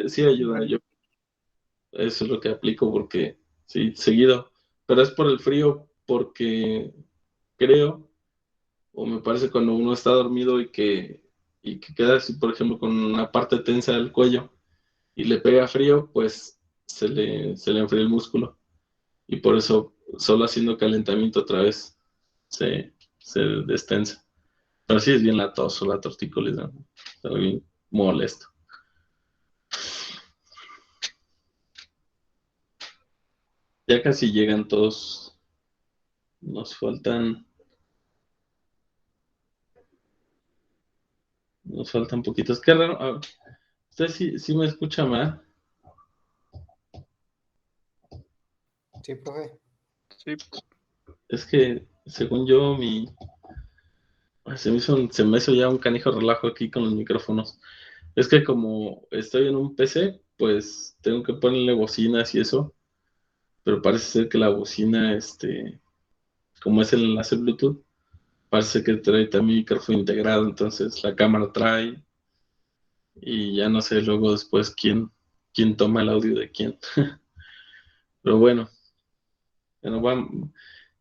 sí ayuda. Yo eso es lo que aplico porque sí, seguido. Pero es por el frío, porque creo, o me parece cuando uno está dormido y que queda así, por ejemplo, con una parte tensa del cuello y le pega frío, pues se le enfría el músculo. Y por eso, solo haciendo calentamiento otra vez, se destensa. Pero sí es bien latoso la tortícolis, ¿no? Está bien molesto. Ya casi llegan todos. Nos faltan. Nos faltan poquitos. Qué raro. Usted sí me escucha mal. Sí, profe. Sí, Es que, según yo, se me hizo ya un canijo relajo aquí con los micrófonos. Es que como estoy en un PC, pues tengo que ponerle bocinas y eso. Pero parece ser que la bocina, como es el enlace Bluetooth, parece que trae también micrófono integrado. Entonces la cámara trae y ya no sé luego después quién toma el audio de quién. Pero bueno,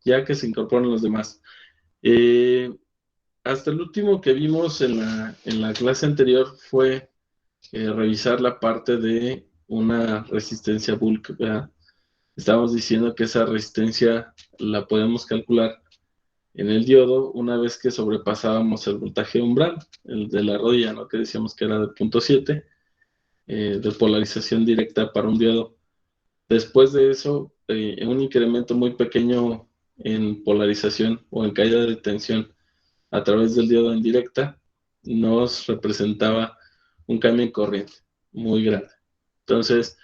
ya que se incorporan los demás. Eh, Hasta el último que vimos en la clase anterior fue revisar la parte de una resistencia bulk, ¿verdad? Estábamos diciendo que esa resistencia la podemos calcular en el diodo una vez que sobrepasábamos el voltaje umbral, el de la rodilla, ¿no? Que decíamos que era de 0.7 de polarización directa para un diodo. Después de eso, un incremento muy pequeño en polarización o en caída de tensión a través del diodo en directa nos representaba un cambio en corriente muy grande. Entonces,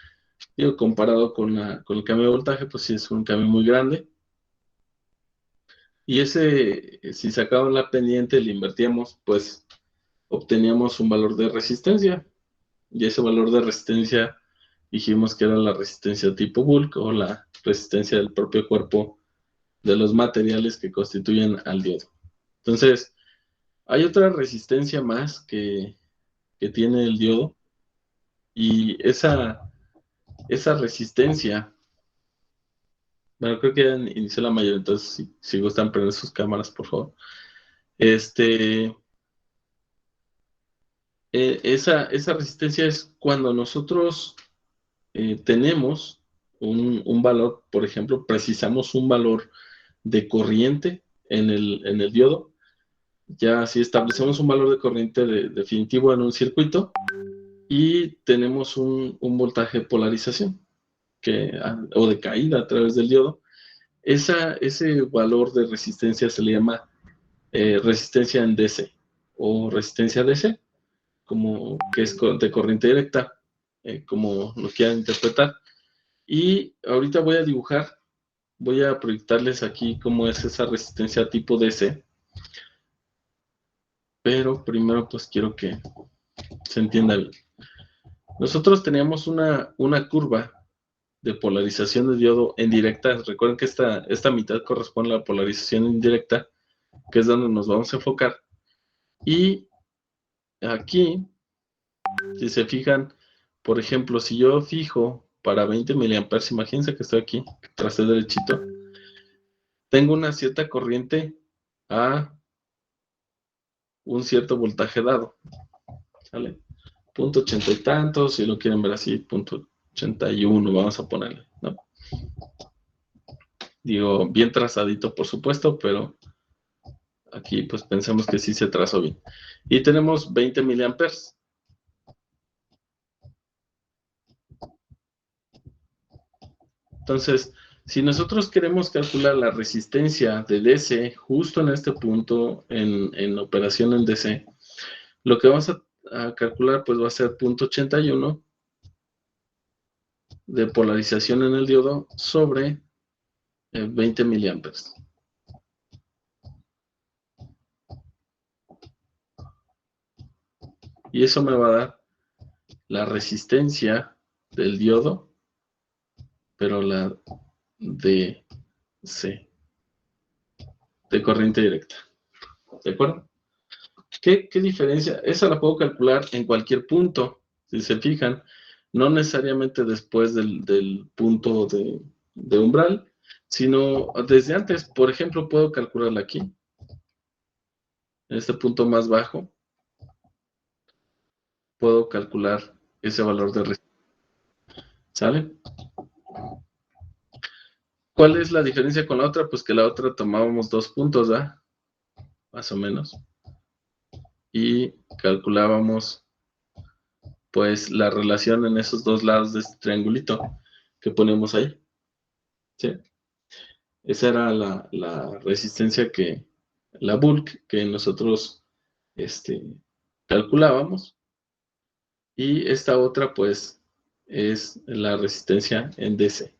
digo, comparado con el cambio de voltaje, pues sí es un cambio muy grande. Y si sacábamos la pendiente y le invertíamos, pues obteníamos un valor de resistencia. Y ese valor de resistencia dijimos que era la resistencia tipo bulk o la resistencia del propio cuerpo de los materiales que constituyen al diodo. Entonces, hay otra resistencia más que tiene el diodo y esa resistencia, bueno, creo que ya inició la mayoría, entonces si gustan prender sus cámaras, por favor. Este, esa resistencia es cuando nosotros tenemos un valor, por ejemplo, precisamos un valor de corriente en el diodo. Ya si establecemos un valor de corriente definitivo en un circuito y tenemos un voltaje de polarización o de caída a través del diodo, ese valor de resistencia se le llama resistencia en DC o resistencia DC, como que es de corriente directa, como lo quieran interpretar. Y ahorita voy a proyectarles aquí cómo es esa resistencia tipo DC, pero primero pues quiero que se entienda bien. Nosotros teníamos una curva de polarización de diodo en directa. Recuerden que esta mitad corresponde a la polarización indirecta, que es donde nos vamos a enfocar. Y aquí, si se fijan, por ejemplo, si yo fijo para 20 miliamperes, imagínense que estoy aquí, tracé derechito, tengo una cierta corriente a un cierto voltaje dado, ¿sale? Punto 80 y tantos, si lo quieren ver así, punto 81, vamos a ponerle, ¿no? Digo, bien trazadito, por supuesto, pero aquí pues pensamos que sí se trazó bien. Y tenemos 20 miliamperes. Entonces, si nosotros queremos calcular la resistencia de DC justo en este punto, en operación en DC, lo que vamos a calcular pues va a ser 0.81 de polarización en el diodo sobre 20 miliamperes. Y eso me va a dar la resistencia del diodo, pero la DC, de corriente directa. ¿De acuerdo? ¿Qué diferencia? Esa la puedo calcular en cualquier punto. Si se fijan, no necesariamente después del punto de umbral, sino desde antes. Por ejemplo, puedo calcularla aquí, en este punto más bajo, puedo calcular ese valor de resistencia. ¿Sale? ¿Cuál es la diferencia con la otra? Pues que la otra tomábamos 2 puntos, ¿verdad? Más o menos. Y calculábamos, pues, la relación en esos dos lados de este triangulito que ponemos ahí. ¿Sí? Esa era la resistencia la bulk que nosotros calculábamos. Y esta otra, pues, es la resistencia en DC.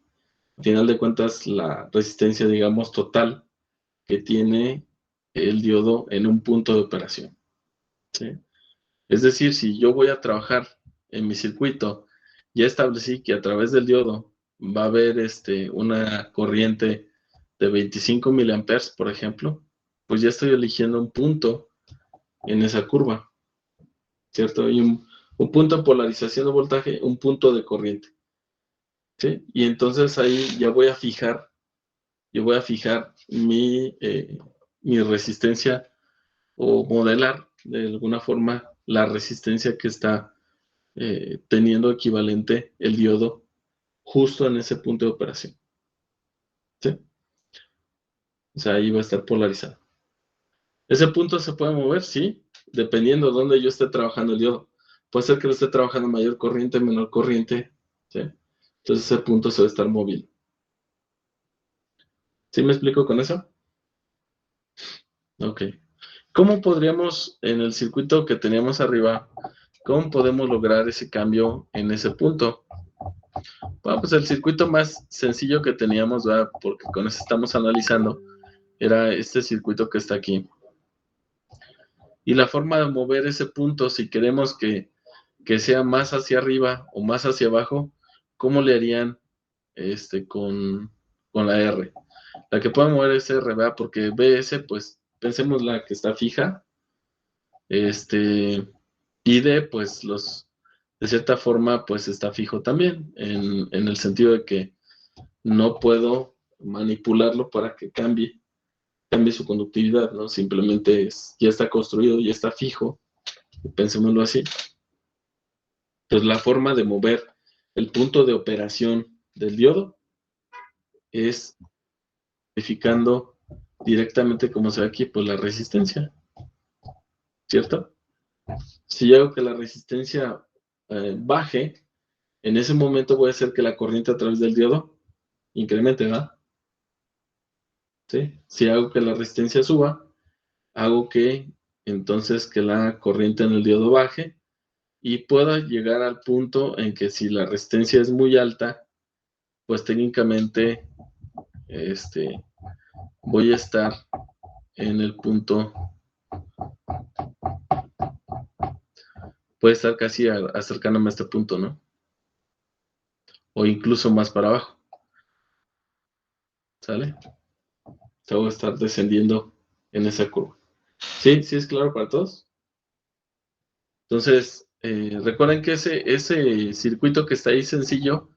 Al final de cuentas, la resistencia, digamos, total que tiene el diodo en un punto de operación. ¿Sí? Es decir, si yo voy a trabajar en mi circuito, ya establecí que a través del diodo va a haber una corriente de 25 miliamperes, por ejemplo, pues ya estoy eligiendo un punto en esa curva, ¿cierto? Y un punto de polarización de voltaje, un punto de corriente, ¿sí? Y entonces ahí ya voy a fijar, mi resistencia o modelar de alguna forma la resistencia que está teniendo equivalente el diodo justo en ese punto de operación. ¿Sí? O sea, ahí va a estar polarizado. Ese punto se puede mover, sí, dependiendo de dónde yo esté trabajando el diodo. Puede ser que lo esté trabajando mayor corriente, menor corriente, ¿sí? Entonces ese punto se va a estar moviendo. ¿Sí me explico con eso? Ok. ¿Cómo podríamos, en el circuito que teníamos arriba, cómo podemos lograr ese cambio en ese punto? Bueno, pues el circuito más sencillo que teníamos, ¿verdad? Porque con eso estamos analizando, era este circuito que está aquí. Y la forma de mover ese punto, si queremos que sea más hacia arriba o más hacia abajo, ¿cómo le harían con la R? La que puede mover es R, ¿verdad? Porque BS, pues pensemos la que está fija. Y D, pues de cierta forma, pues está fijo también, en el sentido de que no puedo manipularlo para que cambie su conductividad, ¿no? Simplemente ya está construido, ya está fijo, pensémoslo así. Entonces la forma de mover el punto de operación del diodo es modificando directamente, como se ve aquí, pues la resistencia, ¿cierto? Si yo hago que la resistencia baje, en ese momento voy a hacer que la corriente a través del diodo incremente, ¿verdad? ¿Sí? Si hago que la resistencia suba, hago que entonces que la corriente en el diodo baje y pueda llegar al punto en que si la resistencia es muy alta, pues técnicamente voy a estar en el punto, puede estar casi acercándome a este punto, ¿no? O incluso más para abajo, ¿sale? O sea, voy a estar descendiendo en esa curva. ¿Sí? ¿Sí es claro para todos? Entonces, recuerden que ese circuito que está ahí sencillo,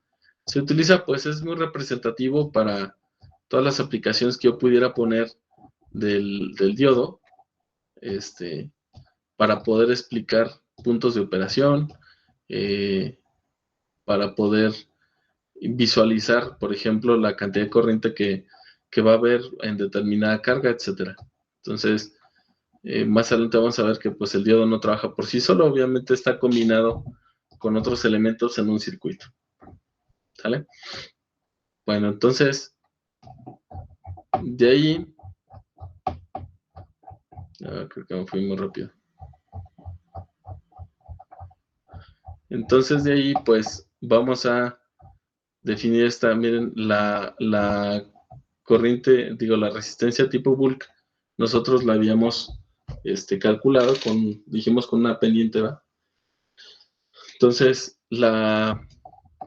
se utiliza, pues es muy representativo para todas las aplicaciones que yo pudiera poner del diodo, para poder explicar puntos de operación, para poder visualizar, por ejemplo, la cantidad de corriente que va a haber en determinada carga, etcétera. Entonces, más adelante vamos a ver que pues el diodo no trabaja por sí solo, obviamente está combinado con otros elementos en un circuito. ¿Sale? Bueno, entonces, de ahí, creo que me fui muy rápido. Entonces de ahí, pues, vamos a definir esta, miren, la corriente, digo, la resistencia tipo bulk, nosotros la habíamos calculado dijimos con una pendiente, ¿va? Entonces, la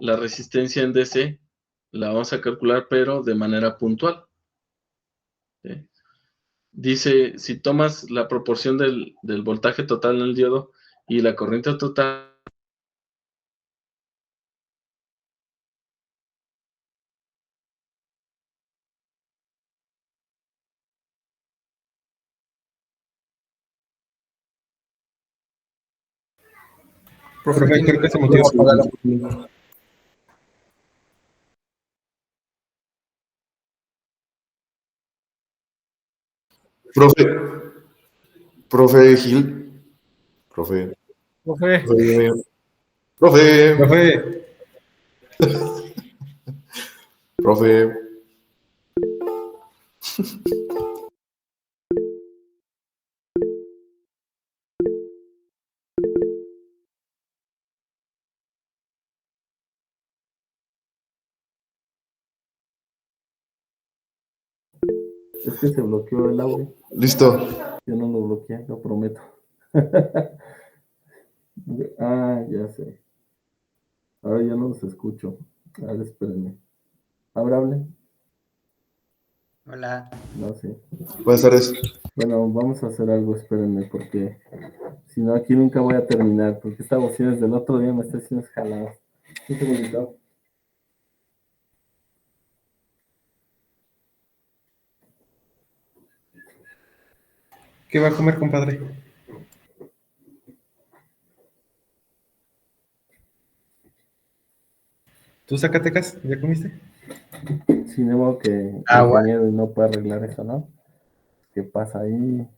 resistencia en DC la vamos a calcular, pero de manera puntual. ¿Sí? Dice, si tomas la proporción del voltaje total en el diodo y la corriente total, Profe, creo que se metió su... Profe, profe Gil, profe, Profe, profe, profe. profe. Es que se bloqueó el audio. Listo. Yo no lo bloqueé, lo prometo. Ya sé. Ahora ya no los escucho. A ver, espérenme. Ahora hablen. Hola. No sé. Buenas tardes. Bueno, vamos a hacer algo, espérenme, porque si no, aquí nunca voy a terminar, porque esta bocina desde el otro día me está haciendo jaladas. Un segundito. ¿Qué va a comer, compadre? ¿Tú, Zacatecas? ¿Ya comiste? Sin embargo que el ingeniero no puede arreglar eso, ¿no? ¿Qué pasa ahí?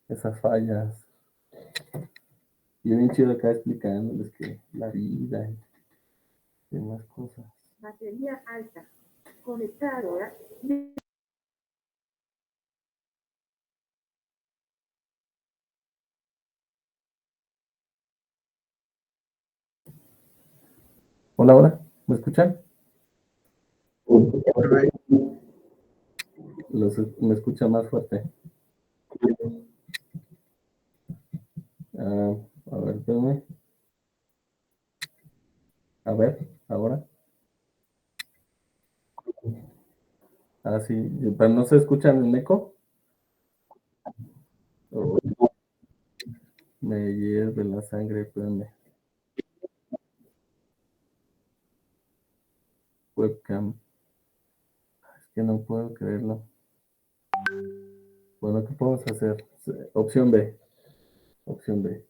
Esas fallas. Y bien chido acá explicándoles que la vida y demás cosas. Batería alta. Conectar ahora. Hola, hola, ¿me escuchan? Me escucha más fuerte. A ver, espérame. A ver, ahora. Sí, pero no se escuchan el eco. Oh, me hierve la sangre, espérame. Webcam. Es que no puedo creerlo. Bueno, ¿qué podemos hacer? Opción B. Opción B.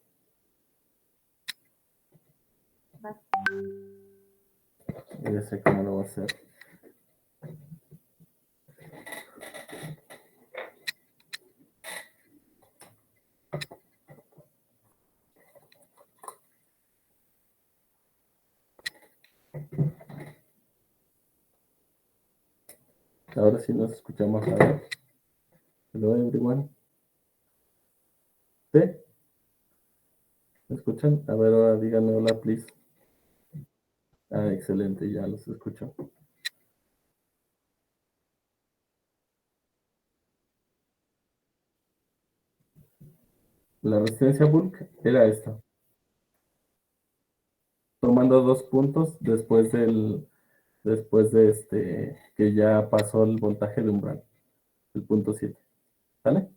Ya sé cómo lo voy a hacer. Ahora sí nos escuchamos. A ver. Hello, everyone. ¿Sí? ¿Me escuchan? A ver, ahora díganme hola, please. Excelente, ya los escucho. La resistencia bulk era esta. Tomando 2 puntos después de que ya pasó el voltaje de umbral, el punto 7. ¿Sale?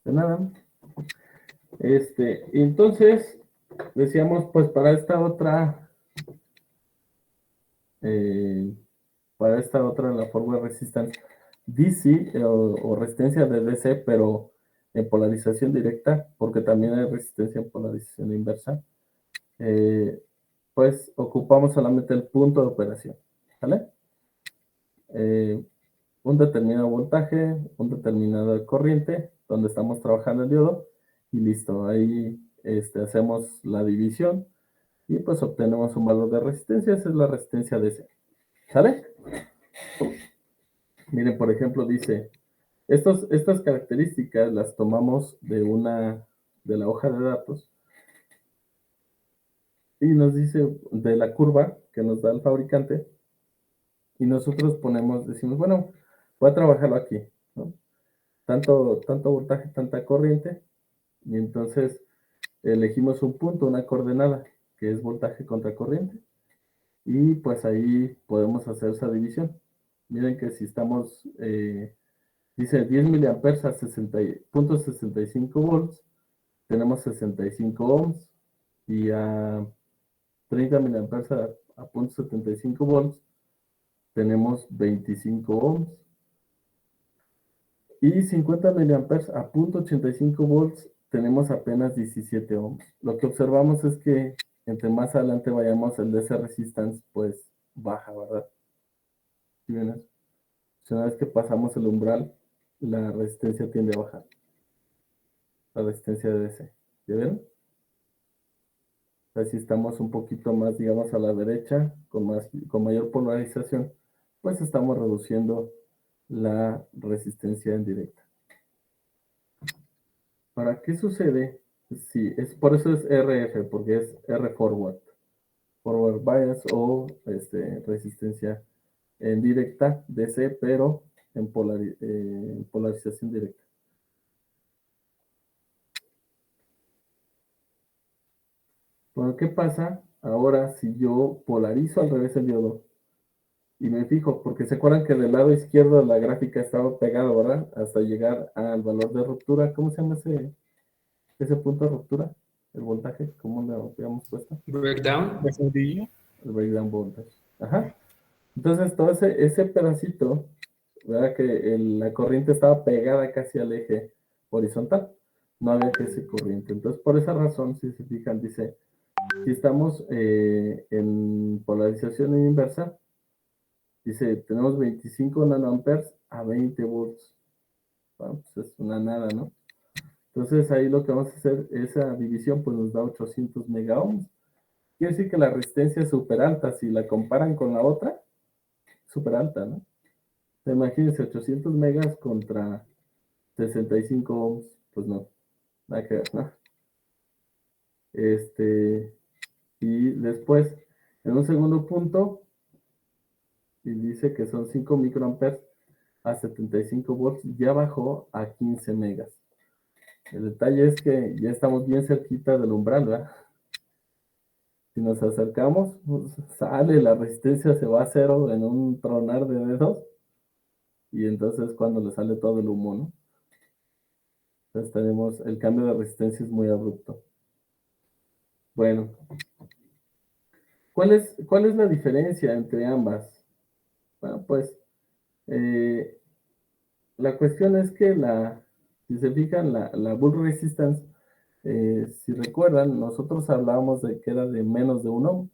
De nada. Entonces, decíamos, pues para esta otra, la forma de resistencia DC o resistencia de DC, pero en polarización directa, porque también hay resistencia en polarización inversa, pues ocupamos solamente el punto de operación, ¿vale? Un determinado voltaje, un determinado corriente, donde estamos trabajando el diodo, y listo, ahí hacemos la división, y pues obtenemos un valor de resistencia, esa es la resistencia DC, ¿sale? Miren, por ejemplo, dice, estas características las tomamos de la hoja de datos, y nos dice de la curva que nos da el fabricante, y nosotros decimos, bueno, voy a trabajarlo aquí, ¿no? Tanto voltaje, tanta corriente, y entonces elegimos un punto, una coordenada, que es voltaje contra corriente, y pues ahí podemos hacer esa división. Miren que si dice 10 miliamperes a 60.65 volts, tenemos 65 ohms, y a 30 miliamperes a 0.75 volts, tenemos 25 ohms. Y 50 miliamperes a 0.85 volts tenemos apenas 17 ohms. Lo que observamos es que entre más adelante vayamos, el DC resistance pues baja, ¿verdad? ¿Sí ven eso? Una vez que pasamos el umbral, la resistencia tiende a bajar. La resistencia de DC. ¿Ya vieron? O sea, si estamos un poquito más, digamos, a la derecha, con mayor polarización, pues estamos reduciendo la resistencia en directa. ¿Para qué sucede? Sí, por eso es RF, porque es R forward. Forward bias o resistencia en directa, DC, pero en polarización directa. Bueno, ¿qué pasa ahora si yo polarizo al revés el diodo? Y me fijo, porque se acuerdan que del lado izquierdo de la gráfica estaba pegado, ¿verdad? Hasta llegar al valor de ruptura. ¿Cómo se llama ese punto de ruptura? El voltaje, ¿cómo lo habíamos puesto? Breakdown. El breakdown voltage. Ajá. Entonces, todo ese pedacito, ¿verdad? Que la corriente estaba pegada casi al eje horizontal. No había que ese corriente. Entonces, por esa razón, si se fijan, dice, si estamos en polarización inversa, dice, tenemos 25 nanoamperes a 20 volts. Bueno, pues es una nada, ¿no? Entonces, ahí lo que vamos a hacer, esa división, pues nos da 800 megaohms. Quiere decir que la resistencia es súper alta. Si la comparan con la otra, súper alta, ¿no? Imagínense 800 megas contra 65 ohms, pues no, nada que ver, ¿no? Y después, en un segundo punto, y dice que son 5 microamperes a 75 volts, ya bajó a 15 megas. El detalle es que ya estamos bien cerquita del umbral, ¿verdad? Si nos acercamos, pues, sale, la resistencia se va a cero en un tronar de dedos, y entonces cuando le sale todo el humo, ¿no? Entonces tenemos, el cambio de resistencia es muy abrupto. Bueno, ¿cuál es la diferencia entre ambas? Bueno, pues la cuestión es que si se fijan, la bull resistance, si recuerdan, nosotros hablábamos de que era de menos de 1 ohm,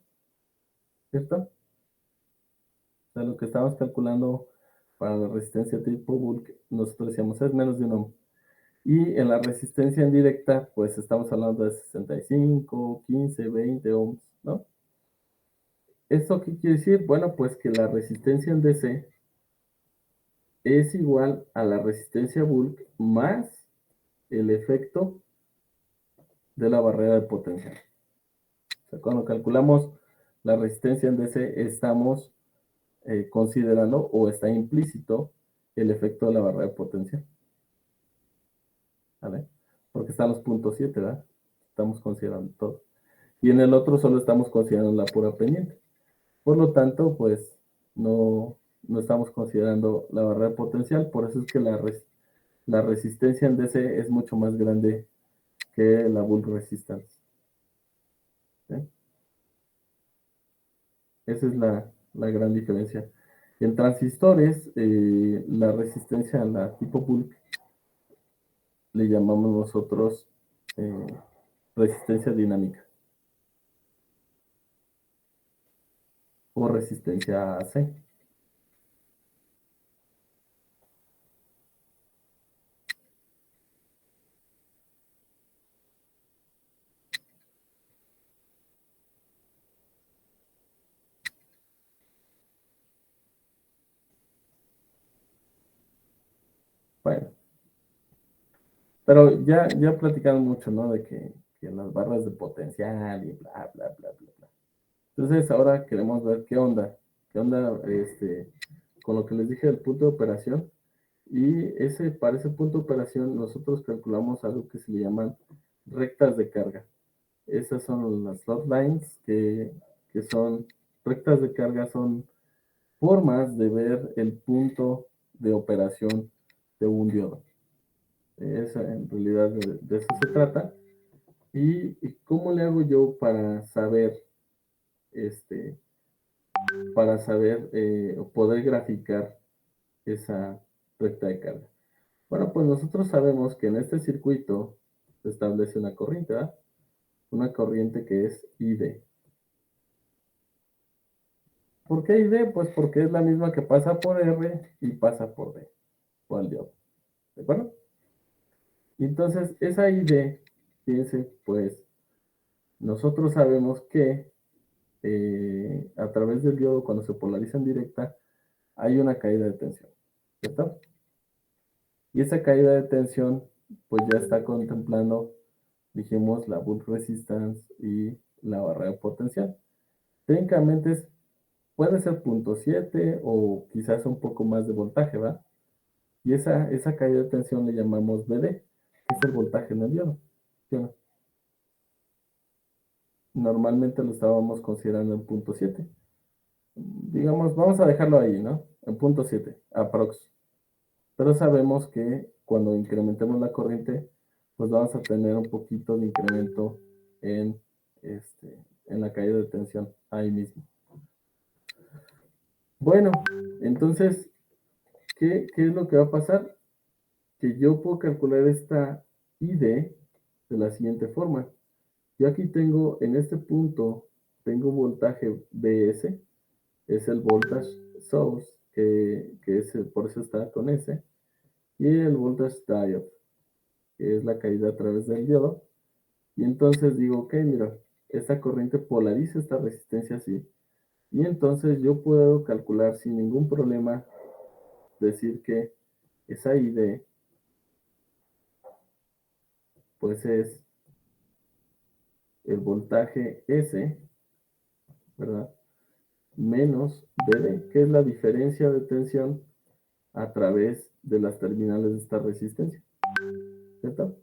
¿cierto? O sea, lo que estábamos calculando para la resistencia tipo bull, nosotros decíamos es menos de 1 ohm. Y en la resistencia en directa, pues estamos hablando de 65, 15, 20 ohms, ¿no? ¿Esto qué quiere decir? Bueno, pues que la resistencia en DC es igual a la resistencia bulk más el efecto de la barrera de potencial. O sea, cuando calculamos la resistencia en DC, estamos considerando o está implícito el efecto de la barrera de potencial. ¿Vale? Porque están los puntos 7, ¿verdad? Estamos considerando todo. Y en el otro solo estamos considerando la pura pendiente. Por lo tanto, pues no estamos considerando la barrera potencial, por eso es que la resistencia en DC es mucho más grande que la bull resistance. ¿Sí? Esa es la gran diferencia. En transistores, la resistencia a la tipo bulk le llamamos nosotros resistencia dinámica o resistencia AC. Bueno, pero ya platicaron mucho, ¿no? De que las barras de potencial y bla, bla, bla, bla, bla. Entonces ahora queremos ver qué onda con lo que les dije del punto de operación. Y para ese punto de operación nosotros calculamos algo que se le llaman rectas de carga. Esas son las slot lines que son rectas de carga, son formas de ver el punto de operación de un diodo. En realidad de eso se trata. ¿Y cómo le hago yo para saber o poder graficar esa recta de carga? Bueno, pues nosotros sabemos que en este circuito se establece una corriente, ¿verdad? Una corriente que es ID. ¿Por qué ID? Pues porque es la misma que pasa por R y pasa por D, por el diodo. ¿De acuerdo? Entonces, esa ID, fíjense, pues nosotros sabemos que a través del diodo, cuando se polariza en directa, hay una caída de tensión, ¿cierto? Y esa caída de tensión, pues ya está contemplando, dijimos, la bulk resistance y la barrera potencial. Técnicamente puede ser 0.7 o quizás un poco más de voltaje, ¿va? Y esa caída de tensión le llamamos BD, que es el voltaje en el diodo. ¿Sí o no? Normalmente lo estábamos considerando en 0.7. Digamos, vamos a dejarlo ahí, ¿no? En 0.7, aprox. Pero sabemos que cuando incrementemos la corriente, pues vamos a tener un poquito de incremento en, en la caída de tensión ahí mismo. Bueno, entonces, ¿qué es lo que va a pasar? Que yo puedo calcular esta ID de la siguiente forma. Yo aquí tengo, en este punto, tengo voltaje BS, es el voltage source, que es por eso está con S, y el voltage diode, que es la caída a través del diodo. Y entonces digo, ok, mira, esta corriente polariza esta resistencia así. Y entonces yo puedo calcular sin ningún problema, decir que esa ID, pues es el voltaje S, ¿verdad? Menos BD, que es la diferencia de tensión a través de las terminales de esta resistencia, ¿cierto?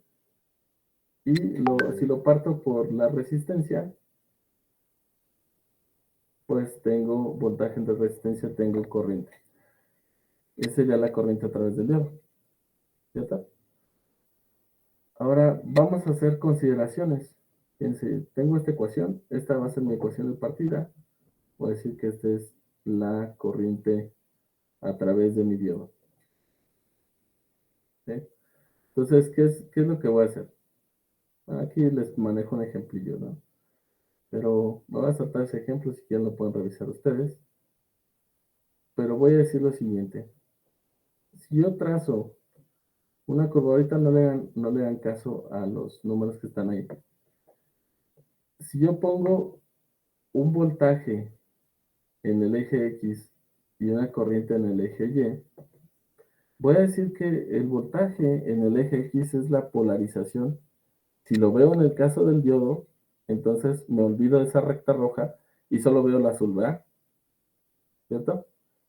Y si lo parto por la resistencia, pues tengo voltaje entre resistencia, tengo corriente. Esa sería la corriente a través del diodo, ¿cierto? Ahora vamos a hacer consideraciones. Fíjense, tengo esta ecuación, esta va a ser mi ecuación de partida. Voy a decir que esta es la corriente a través de mi diodo. ¿Sí? Entonces, ¿qué es lo que voy a hacer? Aquí les manejo un ejemplillo, ¿no? Pero me voy a saltar ese ejemplo, si quieren lo pueden revisar ustedes. Pero voy a decir lo siguiente. Si yo trazo una curva, ahorita no le hagan caso a los números que están ahí. Si yo pongo un voltaje en el eje X y una corriente en el eje Y, voy a decir que el voltaje en el eje X es la polarización. Si lo veo en el caso del diodo, entonces me olvido de esa recta roja y solo veo la azul, ¿verdad? ¿Cierto?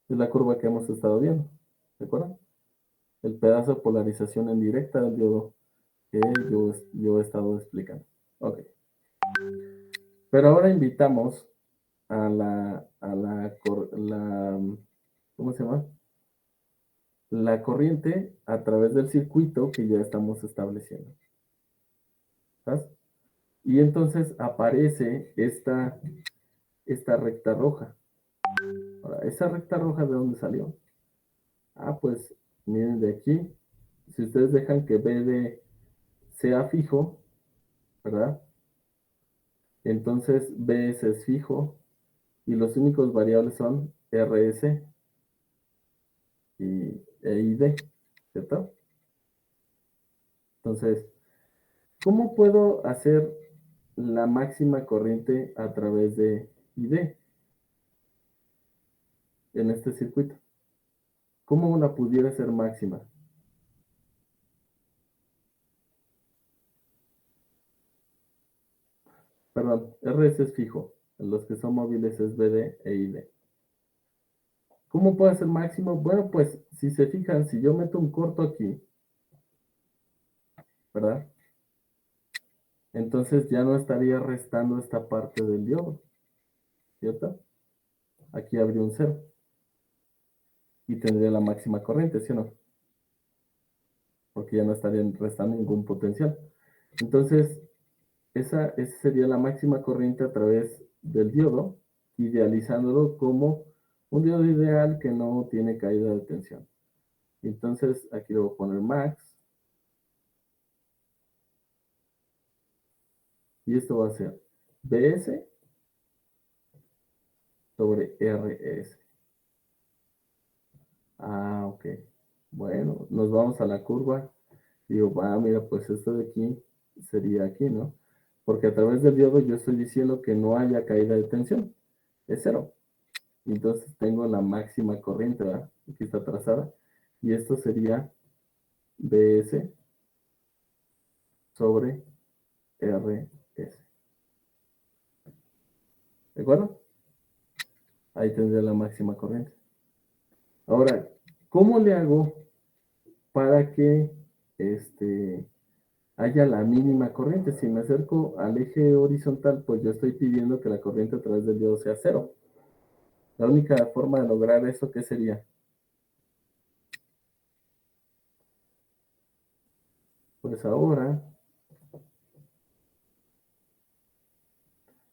Es la curva que hemos estado viendo, ¿de acuerdo? El pedazo de polarización en directa del diodo que yo he estado explicando. Ok. Pero ahora invitamos a ¿cómo se llama? La corriente a través del circuito que ya estamos estableciendo. ¿Sabes? Y entonces aparece esta recta roja. Ahora, ¿esa recta roja de dónde salió? Ah, pues miren de aquí. Si ustedes dejan que BD sea fijo, ¿verdad? Entonces BS es fijo y los únicos variables son RS y ID, ¿cierto? Entonces, ¿cómo puedo hacer la máxima corriente a través de ID en este circuito? ¿Cómo la pudiera hacer máxima? Perdón, RS es fijo. En los que son móviles es BD e ID. ¿Cómo puedo hacer máximo? Bueno, pues si se fijan, si yo meto un corto aquí, ¿verdad? Entonces ya no estaría restando esta parte del diodo, ¿cierto? Aquí habría un cero y tendría la máxima corriente, ¿sí o no? Porque ya no estaría restando ningún potencial. Entonces, esa sería la máxima corriente a través del diodo, idealizándolo como un diodo ideal que no tiene caída de tensión. Entonces, aquí le voy a poner max. Y esto va a ser BS sobre RS. Ah, ok. Bueno, nos vamos a la curva. Digo, mira, pues esto de aquí sería aquí, ¿no? Porque a través del diodo yo estoy diciendo que no haya caída de tensión. Es cero. Entonces tengo la máxima corriente, ¿verdad? Aquí está trazada. Y esto sería BS sobre RS. ¿De acuerdo? Ahí tendría la máxima corriente. Ahora, ¿cómo le hago para que haya la mínima corriente? Si me acerco al eje horizontal, pues yo estoy pidiendo que la corriente a través del diodo sea cero. La única forma de lograr eso, ¿qué sería? Pues ahora,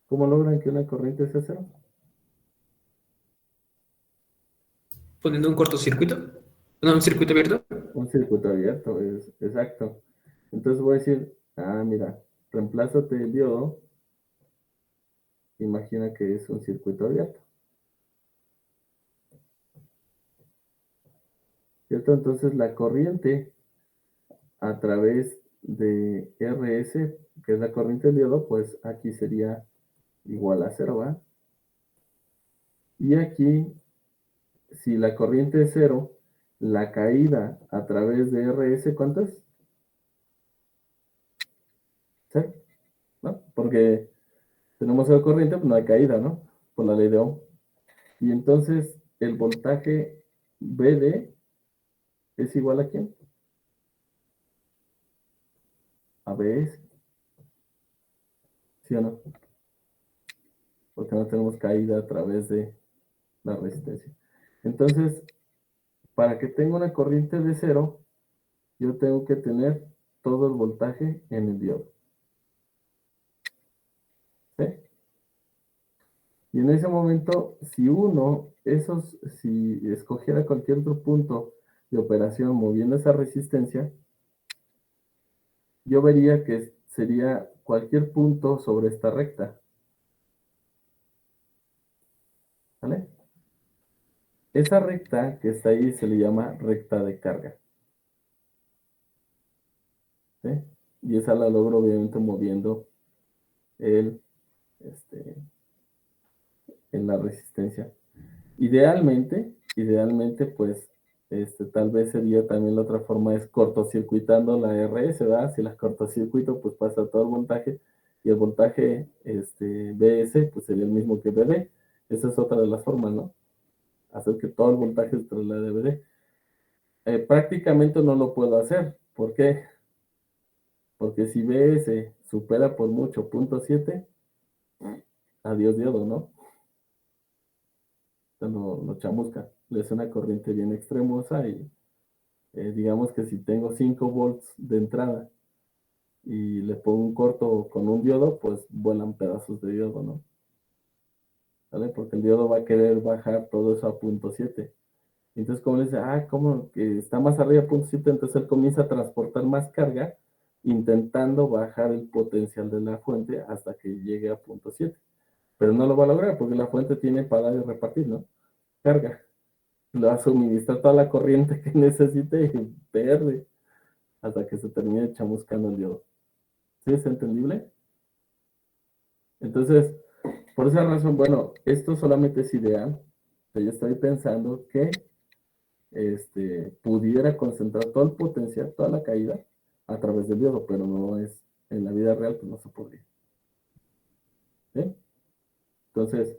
¿cómo logran que una corriente sea cero? Poniendo un cortocircuito. No, un circuito abierto. Un circuito abierto, es exacto. Entonces voy a decir, mira, reemplázate el diodo, imagina que es un circuito abierto. ¿Cierto? Entonces la corriente a través de RS, que es la corriente del diodo, pues aquí sería igual a cero, ¿va? Y aquí, si la corriente es cero, la caída a través de RS, ¿cuánto es? Cero, ¿no? Porque tenemos cero corriente, pues no hay caída, ¿no? Por la ley de Ohm. Y entonces el voltaje BD es igual a ¿quién? A BS. ¿Sí o no? Porque no tenemos caída a través de la resistencia. Entonces, para que tenga una corriente de cero, yo tengo que tener todo el voltaje en el diodo. ¿Sí? Y en ese momento, si escogiera cualquier otro punto de operación moviendo esa resistencia, yo vería que sería cualquier punto sobre esta recta. ¿Vale? Esa recta que está ahí se le llama recta de carga. ¿Sí? Y esa la logro obviamente moviendo el, en la resistencia. Idealmente, pues, tal vez sería también la otra forma es cortocircuitando la RS, ¿verdad? Si la cortocircuito, pues pasa todo el voltaje y el voltaje BS, pues sería el mismo que BD. Esa es otra de las formas, ¿no? Hacer que todo el voltaje se traslade a BD. Prácticamente no lo puedo hacer. ¿Por qué? Porque si BS supera por mucho 0.7, adiós diodo, ¿no? Lo chamusca. Le es una corriente bien extremosa y digamos que si tengo 5 volts de entrada y le pongo un corto con un diodo, pues vuelan pedazos de diodo, ¿no? ¿Vale? Porque el diodo va a querer bajar todo eso a 0.7. Entonces, como le dice, como que está más arriba de 0.7, entonces él comienza a transportar más carga, intentando bajar el potencial de la fuente hasta que llegue a 0.7. Pero no lo va a lograr porque la fuente tiene para dar y repartir, ¿no? Carga. Le va a suministrar toda la corriente que necesite y pierde hasta que se termine chamuscando el diodo. ¿Sí es entendible? Entonces, por esa razón, bueno, esto solamente es ideal. Yo estoy pensando que pudiera concentrar todo el potencial, toda la caída a través del diodo, pero no es, en la vida real, pues no se podría. ¿Sí? Entonces,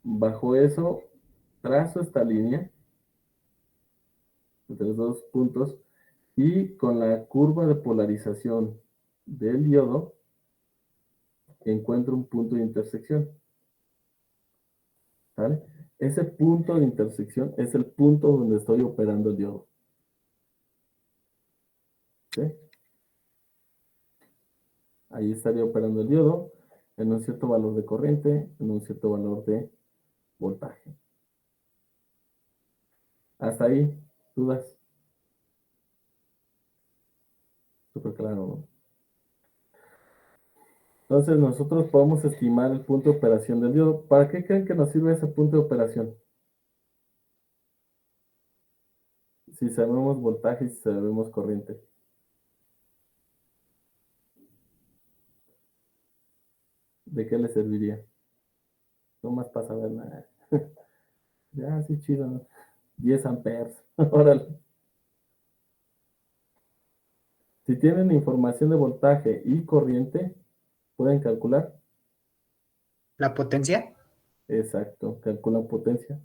bajo eso, trazo esta línea entre los dos puntos y con la curva de polarización del diodo encuentro un punto de intersección. ¿Vale? Ese punto de intersección es el punto donde estoy operando el diodo. ¿Sí? Ahí estaría operando el diodo en un cierto valor de corriente, en un cierto valor de voltaje. Hasta ahí, ¿dudas? súper claro, ¿no? Entonces nosotros podemos estimar el punto de operación del diodo. ¿Para qué creen que nos sirve ese punto de operación? Si sabemos voltaje y si sabemos corriente. ¿De qué le serviría? No más para saber nada. Ya, sí, chido, ¿no? 10 amperes. Órale. Si tienen información de voltaje y corriente, ¿pueden calcular? ¿La potencia? Exacto, calculan potencia.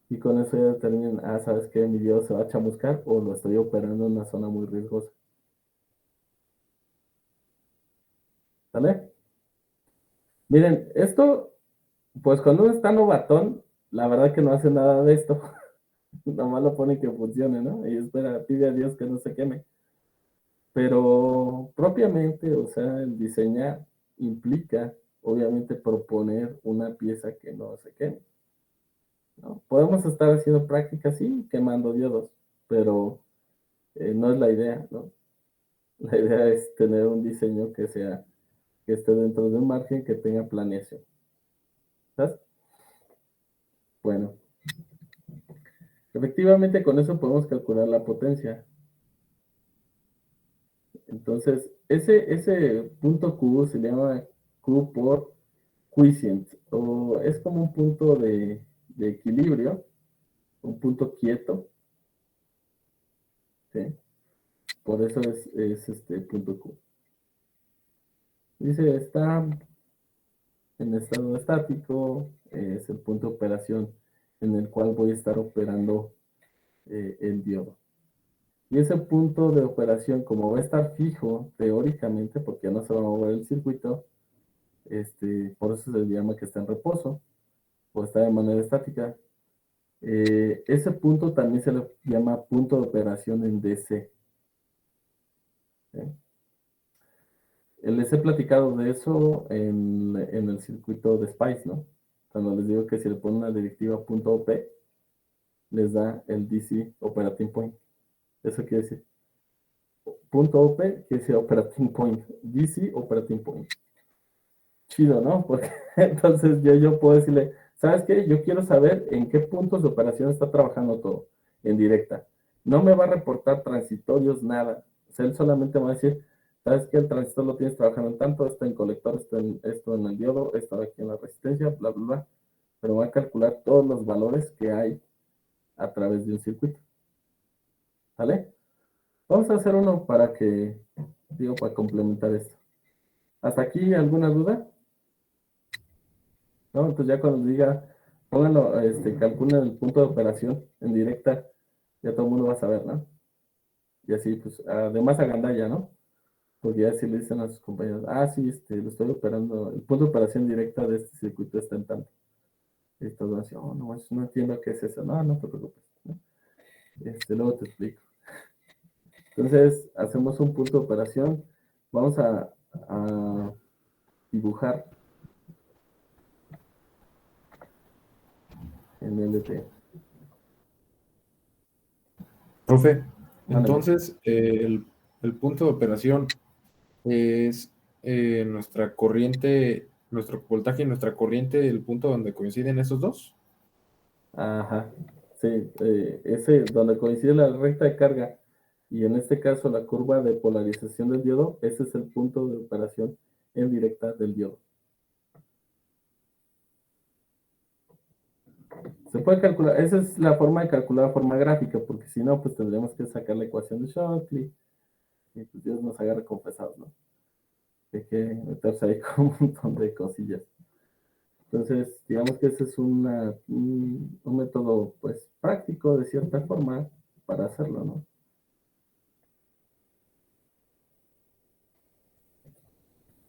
Y con eso ya determinan, ¿sabes qué? Mi diodo se va a chamuscar o lo estoy operando en una zona muy riesgosa. ¿Sale? Miren, esto, pues cuando uno está novatón, la verdad que no hace nada de esto. Nomás lo pone que funcione, ¿no? Y espera, pide a Dios que no se queme. Pero propiamente, o sea, el diseñar implica, obviamente, proponer una pieza que no se queme, ¿no? Podemos estar haciendo prácticas, sí, quemando diodos, pero no es la idea, ¿no? La idea es tener un diseño que esté dentro de un margen que tenga planeación. ¿Sabes? Bueno, efectivamente con eso podemos calcular la potencia. Entonces, ese punto Q se llama Q por quiescent, o es como un punto de equilibrio, un punto quieto, ¿sí? Por eso es este punto Q. Dice, está en estado estático, es el punto de operación en el cual voy a estar operando el diodo. Y ese punto de operación, como va a estar fijo teóricamente, porque ya no se va a mover el circuito, por eso se llama que está en reposo, o está de manera estática. Ese punto también se le llama punto de operación en DC. ¿Sí? Les he platicado de eso en el circuito de SPICE, ¿no? Cuando les digo que si le ponen una directiva .op, les da el DC Operating Point. Eso quiere decir .op quiere decir Operating Point, DC Operating Point. Chido, ¿no? Porque entonces yo puedo decirle, ¿sabes qué? Yo quiero saber en qué puntos de operación está trabajando todo, en directa. No me va a reportar transitorios, nada. O sea, él solamente me va a decir, ¿sabes qué? El transistor lo tienes trabajando en tanto, esto en colector, esto en el diodo, esto aquí en la resistencia, bla, bla, bla. Pero va a calcular todos los valores que hay a través de un circuito. ¿Vale? Vamos a hacer uno para complementar esto. ¿Hasta aquí alguna duda? ¿No? Entonces ya cuando diga, pónganlo, calculen el punto de operación en directa, ya todo el mundo va a saber, ¿no? Y así, pues, además agandalla, ¿no? Porque ya si le dicen a sus compañeros, sí, lo estoy operando, el punto de operación directa de este circuito está en tanto. Y todos van a decir, no entiendo qué es eso. No, no te preocupes, ¿no? Luego te explico. Entonces, hacemos un punto de operación. Vamos a dibujar en LT. Profe, Ándale. entonces el punto de operación es nuestra corriente, nuestro voltaje y nuestra corriente, el punto donde coinciden esos dos. Ajá, sí, ese donde coincide la recta de carga y en este caso la curva de polarización del diodo, ese es el punto de operación en directa del diodo. Se puede calcular, esa es la forma de calcular de forma gráfica, porque si no, pues tendríamos que sacar la ecuación de Shockley y pues Dios nos agarre confesados, ¿no? Hay que meterse ahí con un montón de cosillas. Entonces, digamos que ese es un método, pues, práctico de cierta forma para hacerlo, ¿no?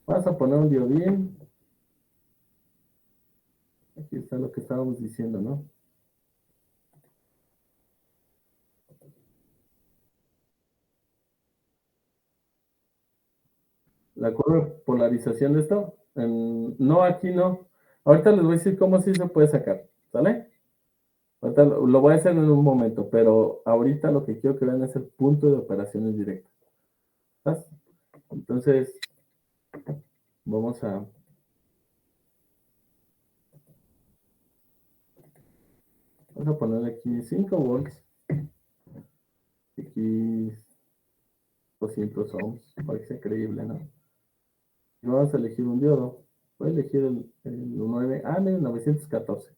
Vamos a poner un diodín. Aquí está lo que estábamos diciendo, ¿no? La curva de polarización de esto. No, aquí no. Ahorita les voy a decir cómo sí se puede sacar, ¿sale? Ahorita lo voy a hacer en un momento, pero ahorita lo que quiero que vean es el punto de operaciones directas. ¿Estás? Entonces, vamos a poner aquí 5 volts. Aquí 200 ohms, para que sea creíble, ¿no? Y vamos a elegir un diodo. Voy a elegir el 9, mira, 914.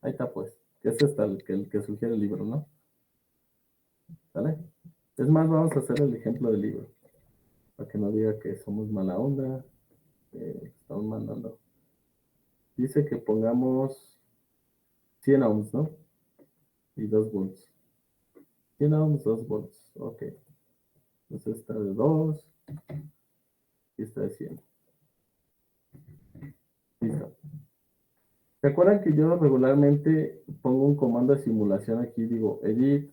Ahí está, pues. Que es hasta el que sugiere el libro, ¿no? ¿Vale? Es más, vamos a hacer el ejemplo del libro. Para que no diga que somos mala onda. Estamos mandando. Dice que pongamos 100 ohms, ¿no? Y 2 volts. 100 ohms, 2 volts. Ok. Entonces esta de 2. Y esta de 100. Listo. ¿Se acuerdan que yo regularmente pongo un comando de simulación aquí? Digo, edit,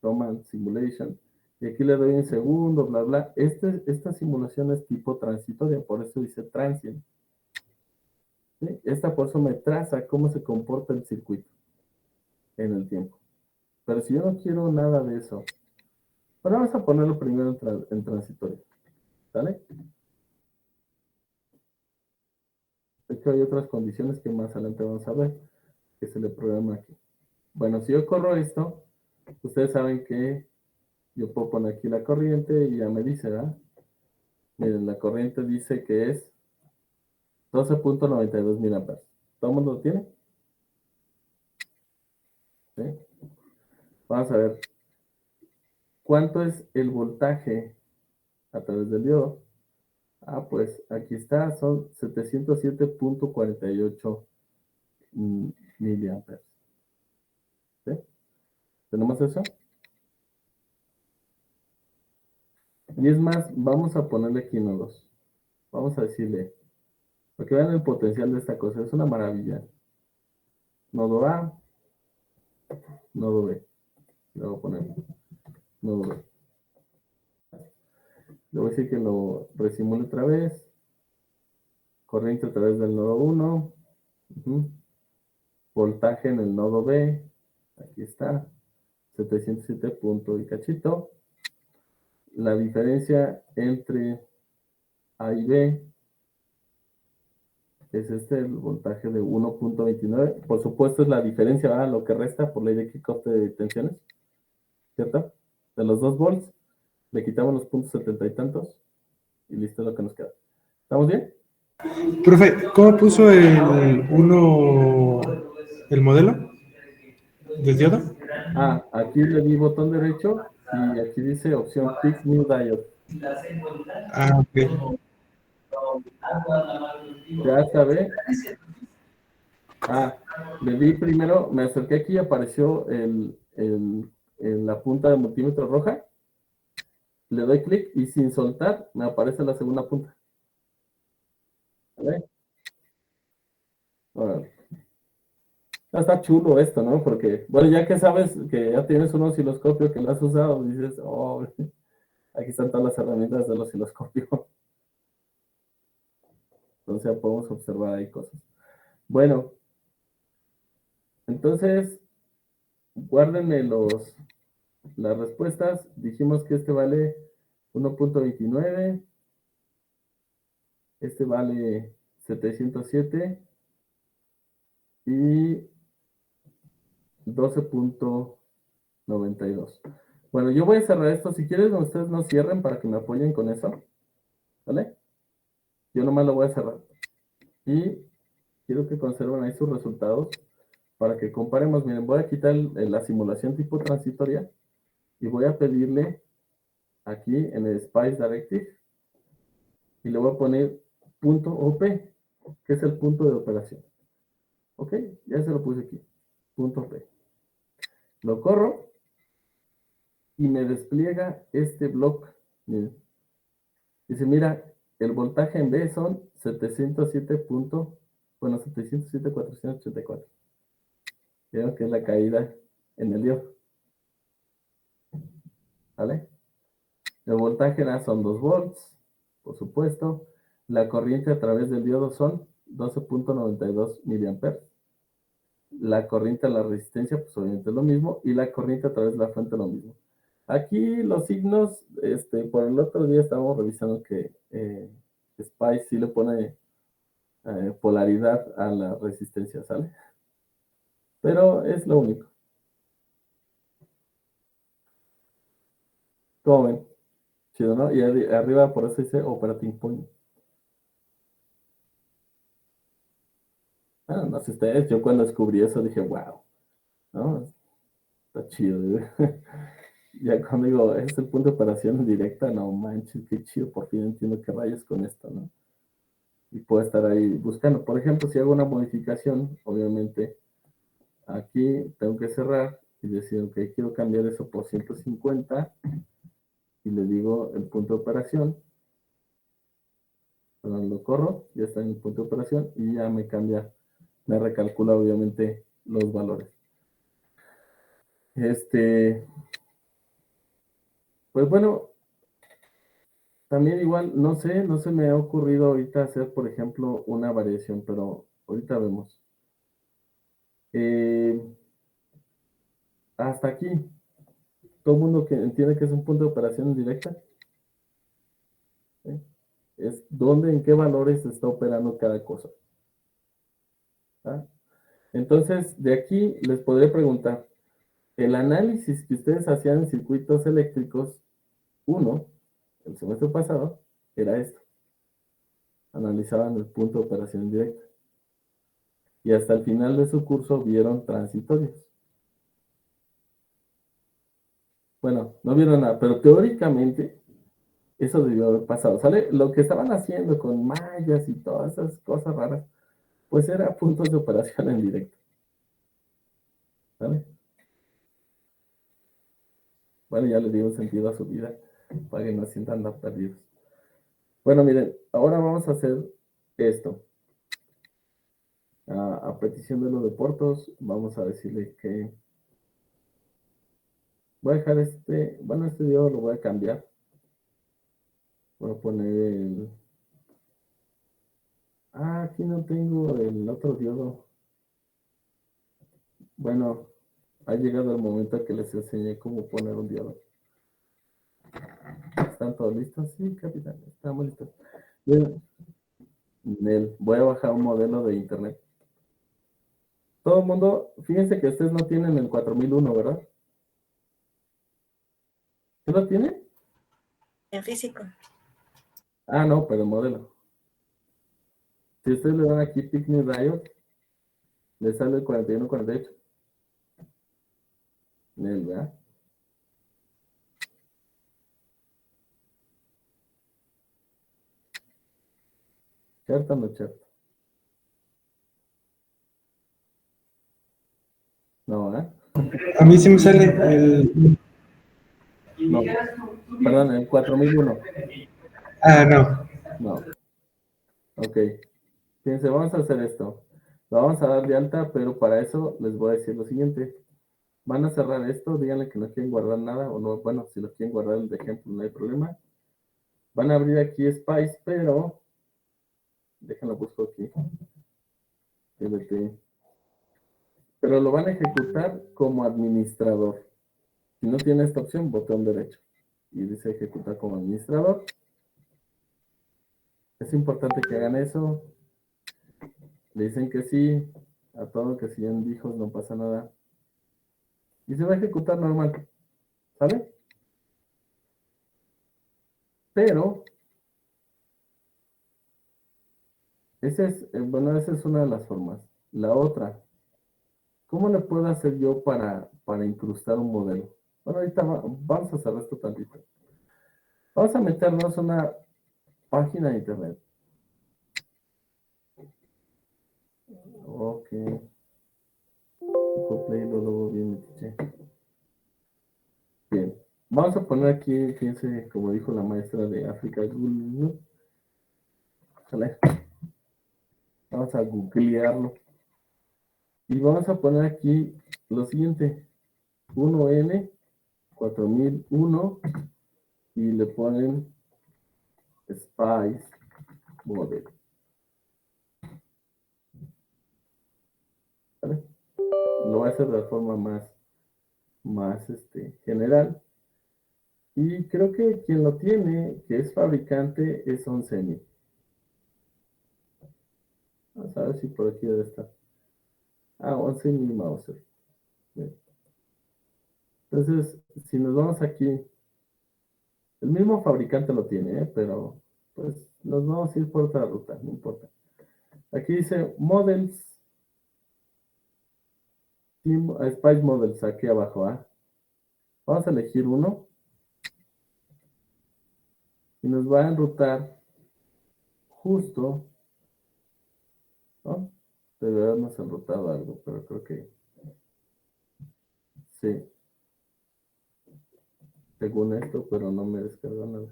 command, simulation. Y aquí le doy un segundo, bla, bla. Esta simulación es tipo transitoria, por eso dice transient. ¿Sí? Esta por eso me traza cómo se comporta el circuito en el tiempo. Pero si yo no quiero nada de eso, bueno, vamos a ponerlo primero en transitorio. ¿Sale? De hecho, hay otras condiciones que más adelante vamos a ver que se le programa aquí. Bueno, si yo corro esto, ustedes saben que yo puedo poner aquí la corriente y ya me dice, ¿verdad? Miren, la corriente dice que es 12.92 miliamperes. ¿Todo el mundo lo tiene? ¿Sí? Vamos a ver. ¿Cuánto es el voltaje a través del diodo? Pues aquí está, son 707.48 miliamperes. ¿Sí? ¿Tenemos eso? Y es más, vamos a ponerle aquí nodos. Vamos a decirle, para que vean el potencial de esta cosa, es una maravilla. Nodo A, nodo B. Le voy a poner nodo B. Le voy a decir que lo resimule otra vez. Corriente a través del nodo 1. Voltaje en el nodo B. Aquí está. 707 punto y cachito. La diferencia entre A y B es el voltaje de 1.29. Por supuesto es la diferencia, ¿verdad? Lo que resta por ley de Kirchhoff de tensiones, ¿cierto? De los 2 volts, le quitamos los puntos 70 y tantos y listo es lo que nos queda. ¿Estamos bien? Profe, ¿cómo puso el modelo del diodo? Aquí le di botón derecho y aquí dice opción Pick New Diode. Ok. Ya sabe. Le di primero, me acerqué aquí y apareció en la punta de multímetro roja. Le doy clic y sin soltar me aparece la segunda punta. ¿Vale? Bueno, está chulo esto, ¿no? Porque, bueno, ya que sabes que ya tienes un osciloscopio que lo has usado, dices, oh, aquí están todas las herramientas del osciloscopio. Entonces ya podemos observar ahí cosas. Bueno, entonces, guárdenme las respuestas. Dijimos que este vale 1.29. Este vale 707. Y 12.92. Bueno, yo voy a cerrar esto. Si quieren, ustedes no cierren para que me apoyen con eso. ¿Vale? Yo nomás lo voy a cerrar. Y quiero que conserven ahí sus resultados para que comparemos. Miren, voy a quitar la simulación tipo transitoria y voy a pedirle aquí en el Spice Directive y le voy a poner punto OP, que es el punto de operación. ¿Ok? Ya se lo puse aquí. Punto OP. Lo corro y me despliega este block. Miren. Dice, mira, el voltaje en B son 707.484. Veo que es la caída en el diodo. ¿Vale? El voltaje en A son 2 volts, por supuesto. La corriente a través del diodo son 12.92 miliamperes. La corriente a la resistencia, pues obviamente es lo mismo. Y la corriente a través de la fuente lo mismo. Aquí los signos, por el otro día estábamos revisando que Spice sí le pone polaridad a la resistencia, ¿sale? Pero es lo único. ¿Cómo ven? Chido, ¿no? Y arriba por eso dice Operating Point. Ah, no sé ustedes, yo cuando descubrí eso dije, wow, ¿no? Está chido, güey. Ya cuando digo, es el punto de operación directa, no manches, qué chido, por fin entiendo qué rayos con esto, ¿no? Y puedo estar ahí buscando. Por ejemplo, si hago una modificación, obviamente aquí tengo que cerrar y decir, ok, quiero cambiar eso por 150 y le digo el punto de operación, perdón, lo corro, ya está en el punto de operación y ya me cambia, me recalcula obviamente los valores. Pues bueno, también igual, no sé, no se me ha ocurrido ahorita hacer, por ejemplo, una variación, pero ahorita vemos. Eh, hasta aquí, todo el mundo que entiende que es un punto de operación directa, ¿eh? Es dónde, en qué valores se está operando cada cosa. ¿Ah? Entonces, de aquí les podré preguntar, el análisis que ustedes hacían en circuitos eléctricos, uno, el semestre pasado, era esto. Analizaban el punto de operación directa. Y hasta el final de su curso vieron transitorios. Bueno, no vieron nada, pero teóricamente eso debió haber pasado. ¿Sale? Lo que estaban haciendo con mallas y todas esas cosas raras, pues era puntos de operación en directo. ¿Sale? Bueno, ya le dio un sentido a su vida para que no sientan tan perdidos. Bueno, miren, ahora vamos a hacer esto. A petición de los deportes, vamos a decirle que voy a dejar bueno, este video lo voy a cambiar. Voy a poner el... Ah, aquí no tengo el otro diodo. Bueno, ha llegado el momento que les enseñé cómo poner un diodo. ¿Están todos listos? Sí, capitán, estamos listos. Bien, voy a bajar un modelo de internet. Todo el mundo, fíjense que ustedes no tienen el 4001, ¿verdad? ¿Sí lo tienen? En físico. Ah, no, pero el modelo. Si ustedes le dan aquí Pick New Diode, le sale el 4148. ¿Verdad? ¿Cierto o no cierto? No, ¿eh? A mí sí me sale el... No, perdón, el 4001. Ah, no. No. Ok. Fíjense, vamos a hacer esto. Lo vamos a dar de alta, pero para eso les voy a decir lo siguiente. Van a cerrar esto, díganle que no quieren guardar nada, o no, bueno, si lo quieren guardar de ejemplo, no hay problema. Van a abrir aquí Spice, pero déjenlo busco aquí. Pero lo van a ejecutar como administrador. Si no tiene esta opción, botón derecho. Y dice ejecutar como administrador. Es importante que hagan eso. Le dicen que sí. A todo que si en hijos no pasa nada. Y se va a ejecutar normal. ¿Sale? Pero, bueno, esa es una de las formas. La otra, ¿cómo le puedo hacer yo para incrustar un modelo? Bueno, ahorita vamos a hacer esto tantito. Vamos a meternos a una página de internet. Ok. Play, luego bien metiche. Bien. Vamos a poner aquí, fíjense, como dijo la maestra de África, Google. Vamos a googlearlo. Y vamos a poner aquí lo siguiente. 1N 4001 y le ponen Spice Model. ¿Vale? Lo voy a hacer de la forma más general. Y creo que quien lo tiene, que es fabricante, es Onsemi. Vamos a ver si por aquí debe estar. Ah, Onsemi Mauser. Bien. Entonces, si nos vamos aquí, el mismo fabricante lo tiene, pero pues nos vamos a ir por otra ruta, no importa. Aquí dice Models, Spice Models, aquí abajo, ¿ah? Vamos a elegir uno y nos va a enrutar justo, ¿no? Debe habernos enrutado algo, pero creo que sí, según esto, pero no me descargó nada.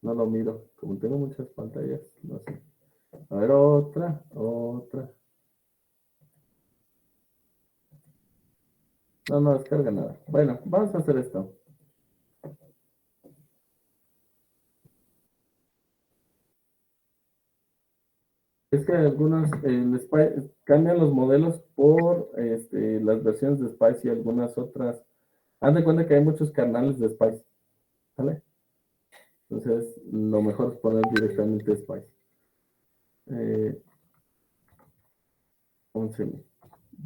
No lo miro, como tengo muchas pantallas, no sé. A ver, otra. No descarga nada. Bueno, vamos a hacer esto. Es que algunas cambian los modelos por las versiones de Spice y algunas otras. Haz de cuenta que hay muchos canales de Spice, ¿vale? Entonces, lo mejor es poner directamente Spice. Un semi.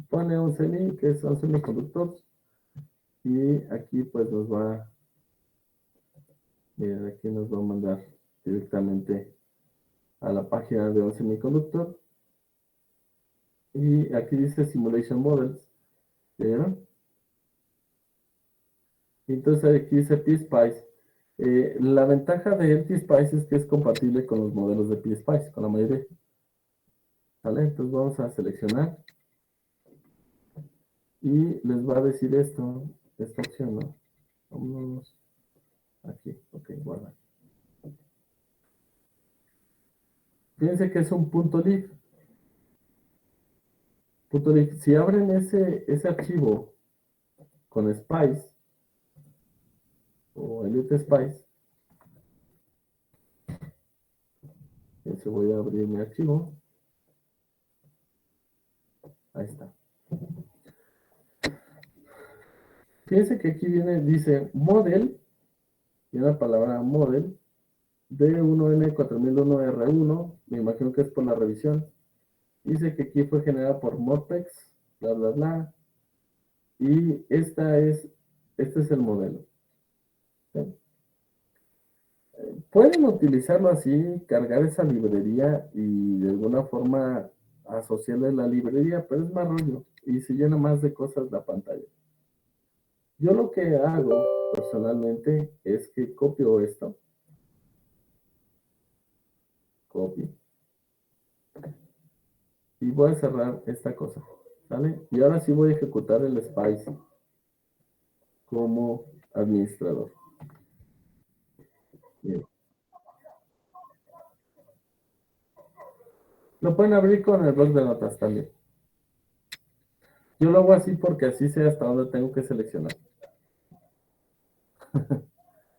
Pone un semi, que son semiconductores. Y aquí pues nos va, miren, aquí nos va a mandar directamente a la página de un semiconductor. Y aquí dice Simulation Models. ¿Vieron? Entonces aquí dice PSpice. La ventaja de PSpice es que es compatible con los modelos de PSpice, con la mayoría. ¿Vale? Entonces vamos a seleccionar. Y les va a decir esta opción, ¿no? Vámonos aquí. Ok, guarda. Fíjense que es un punto .lib. Si abren ese archivo con Spice o Elite Spice, se voy a abrir mi archivo. Ahí está. Fíjense que aquí dice model, y una palabra model, D1N4001R1, me imagino que es por la revisión. Dice que aquí fue generada por Modpex, bla, bla, bla. Y este es el modelo. ¿Sí? Pueden utilizarlo así, cargar esa librería y de alguna forma asociarle la librería, pero es más rollo y se llena más de cosas la pantalla. Yo lo que hago personalmente es que copio esto. Copio. Y voy a cerrar esta cosa. ¿Vale? Y ahora sí voy a ejecutar el Spice como administrador. Bien. Lo pueden abrir con el bloc de notas también. Yo lo hago así porque así sé hasta dónde tengo que seleccionar.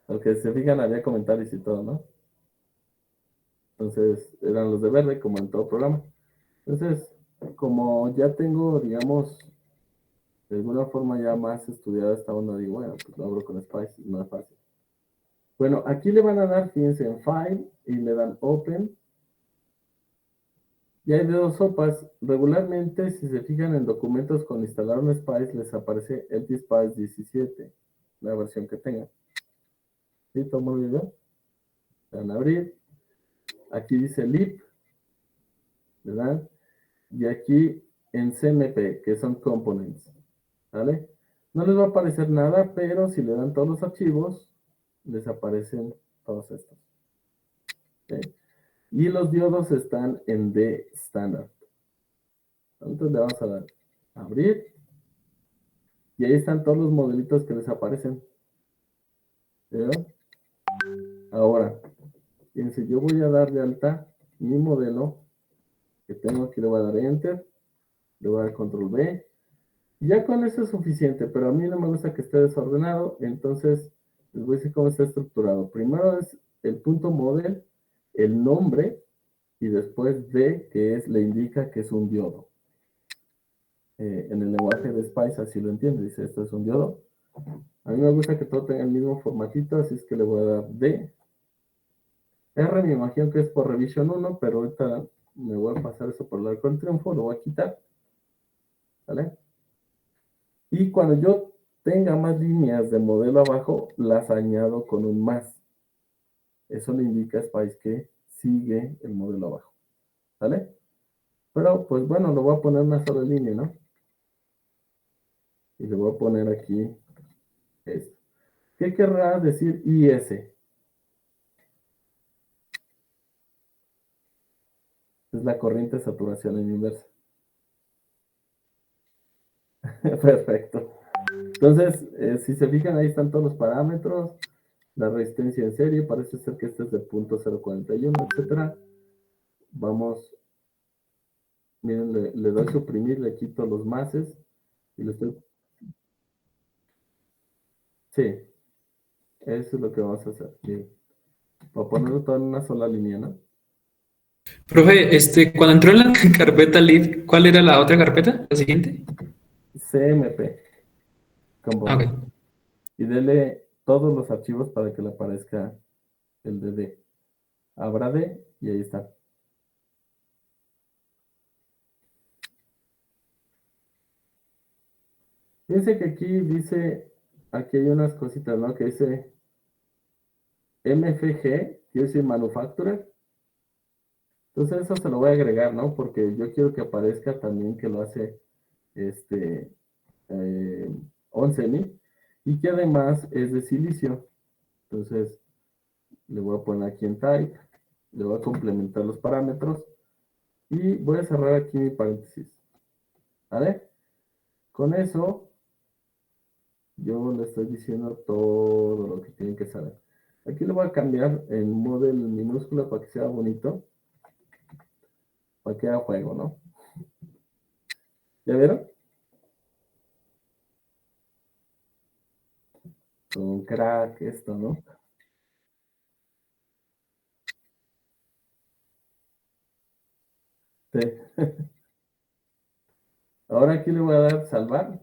Aunque se fijan, había comentarios y todo, ¿no? Entonces, eran los de verde, como en todo programa. Entonces, como ya tengo, digamos, de alguna forma ya más estudiada esta onda, digo, bueno, pues lo abro con Spice, es más fácil. Bueno, aquí le van a dar, fíjense, en File, y le dan Open. Y hay de dos sopas. Regularmente, si se fijan en documentos con instalar un Spice, les aparece el Spice 17, la versión que tengan. ¿Sí? ¿Tomo el video? Le van a abrir. Aquí dice lib, ¿verdad? Y aquí en CMP, que son components, ¿vale? No les va a aparecer nada, pero si le dan todos los archivos, les aparecen todos estos. ¿Okay? Y los diodos están en D standard. Entonces le vamos a dar abrir. Y ahí están todos los modelitos que les aparecen. ¿Vieron? Ahora, fíjense, yo voy a dar de alta mi modelo que tengo aquí, le voy a dar Enter, le voy a dar Control B. Y ya con eso es suficiente, pero a mí no me gusta que esté desordenado, entonces les voy a decir cómo está estructurado. Primero es el punto model, el nombre, y después D, que le indica que es un diodo. En el lenguaje de Spice así lo entiende, dice esto es un diodo. A mí me gusta que todo tenga el mismo formatito, así es que le voy a dar D. R me imagino que es por Revision 1, pero ahorita me voy a pasar eso por el arco del triunfo, lo voy a quitar. ¿Vale? Y cuando yo tenga más líneas de modelo abajo, las añado con un más. Eso le indica a Spice que sigue el modelo abajo. ¿Vale? Pero, pues bueno, lo voy a poner una sola línea, ¿no? Y le voy a poner aquí esto. ¿Qué querrá decir IS? Es la corriente de saturación en inversa. Perfecto. Entonces, si se fijan, ahí están todos los parámetros. La resistencia en serie, parece ser que este es de 0.041, etcétera. Vamos, miren, le doy suprimir, le quito los máses y le estoy... Sí, eso es lo que vamos a hacer. Miren, voy a ponerlo todo en una sola línea, ¿no? Profe, cuando entró en la carpeta lead, ¿cuál era la otra carpeta? ¿La siguiente? CMP, component. Ok. Y dele todos los archivos para que le aparezca el de D. Habrá D y ahí está. Fíjense que aquí dice, aquí hay unas cositas, ¿no? Que dice MFG, quiere decir manufacturer. Entonces eso se lo voy a agregar, ¿no? Porque yo quiero que aparezca también que lo hace este eh, Onsemi y que además es de silicio. Entonces le voy a poner aquí en type, le voy a complementar los parámetros y voy a cerrar aquí mi paréntesis. ¿Vale? Con eso yo le estoy diciendo todo lo que tienen que saber. Aquí le voy a cambiar en model minúscula para que sea bonito, para que haga juego, ¿no? ¿Ya vieron? Un crack esto, ¿no? Sí. Ahora aquí le voy a dar salvar.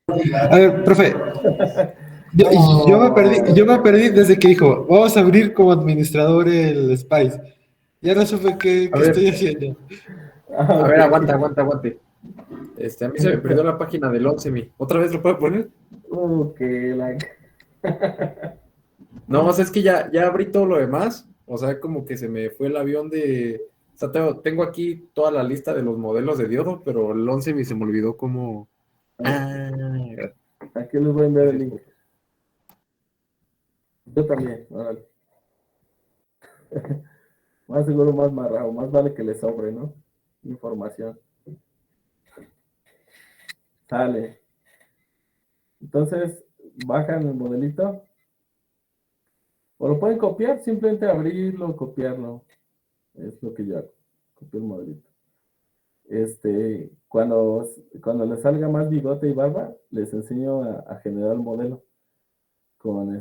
A ver, profe, yo, yo me perdí desde que dijo, vamos a abrir como administrador el Spice. Ya no supe qué, A qué estoy ver, haciendo. a ver, aguante. A mí se me perdió la página del Onsemi. ¿Otra vez lo puedo poner? Que la... No, o sea, es que ya abrí todo lo demás. O sea, como que se me fue el avión de... O sea, tengo aquí toda la lista de los modelos de diodo, pero el Onsemi se me olvidó cómo... Ah, Aquí les voy a enviar el gracias. link. Yo también, órale. Más seguro, más marrado, más vale que le sobre, ¿no? Información. Sale. Entonces, bajan el modelito. O lo pueden copiar, simplemente abrirlo, copiarlo. Es lo que yo hago. Copio el modelito. Cuando les salga más bigote y barba, les enseño a generar el modelo con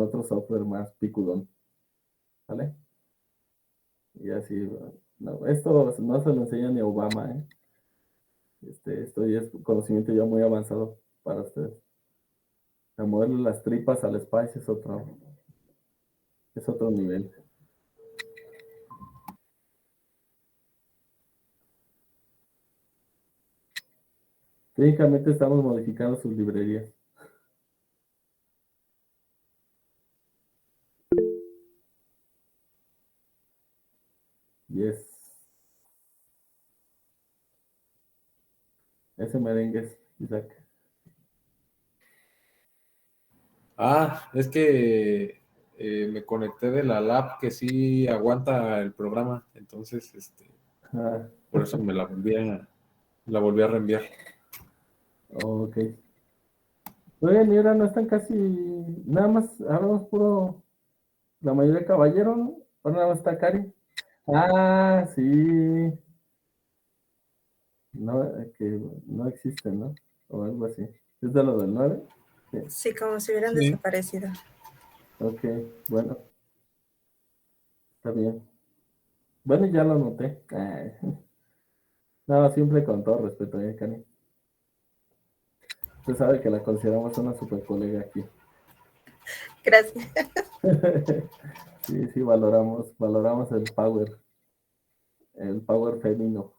otro software más piculón. ¿Vale? Y así, no, esto no se lo enseña ni a Obama, ¿eh? Esto ya es conocimiento ya muy avanzado para ustedes. A moverle las tripas al Spice es otro nivel. Técnicamente estamos modificando sus librerías. Yes. Ese merengue es Isaac. Ah, es que me conecté de la lab que sí aguanta el programa. Entonces, Ah, por eso la volví a reenviar. ok. Oigan, y ahora no están casi, nada más, hablamos puro, la mayoría de caballero, ¿no? Ahora nada más está Cari. Ah, sí. No, que no existe, ¿no? O algo así. ¿Es de lo del 9? Sí. Sí, como si hubieran Sí. desaparecido. Ok, bueno, está bien. Bueno, ya lo noté. No, siempre con todo respeto, Cani. Usted sabe que la consideramos una super colega aquí. Gracias. Sí, sí, valoramos el power femenino.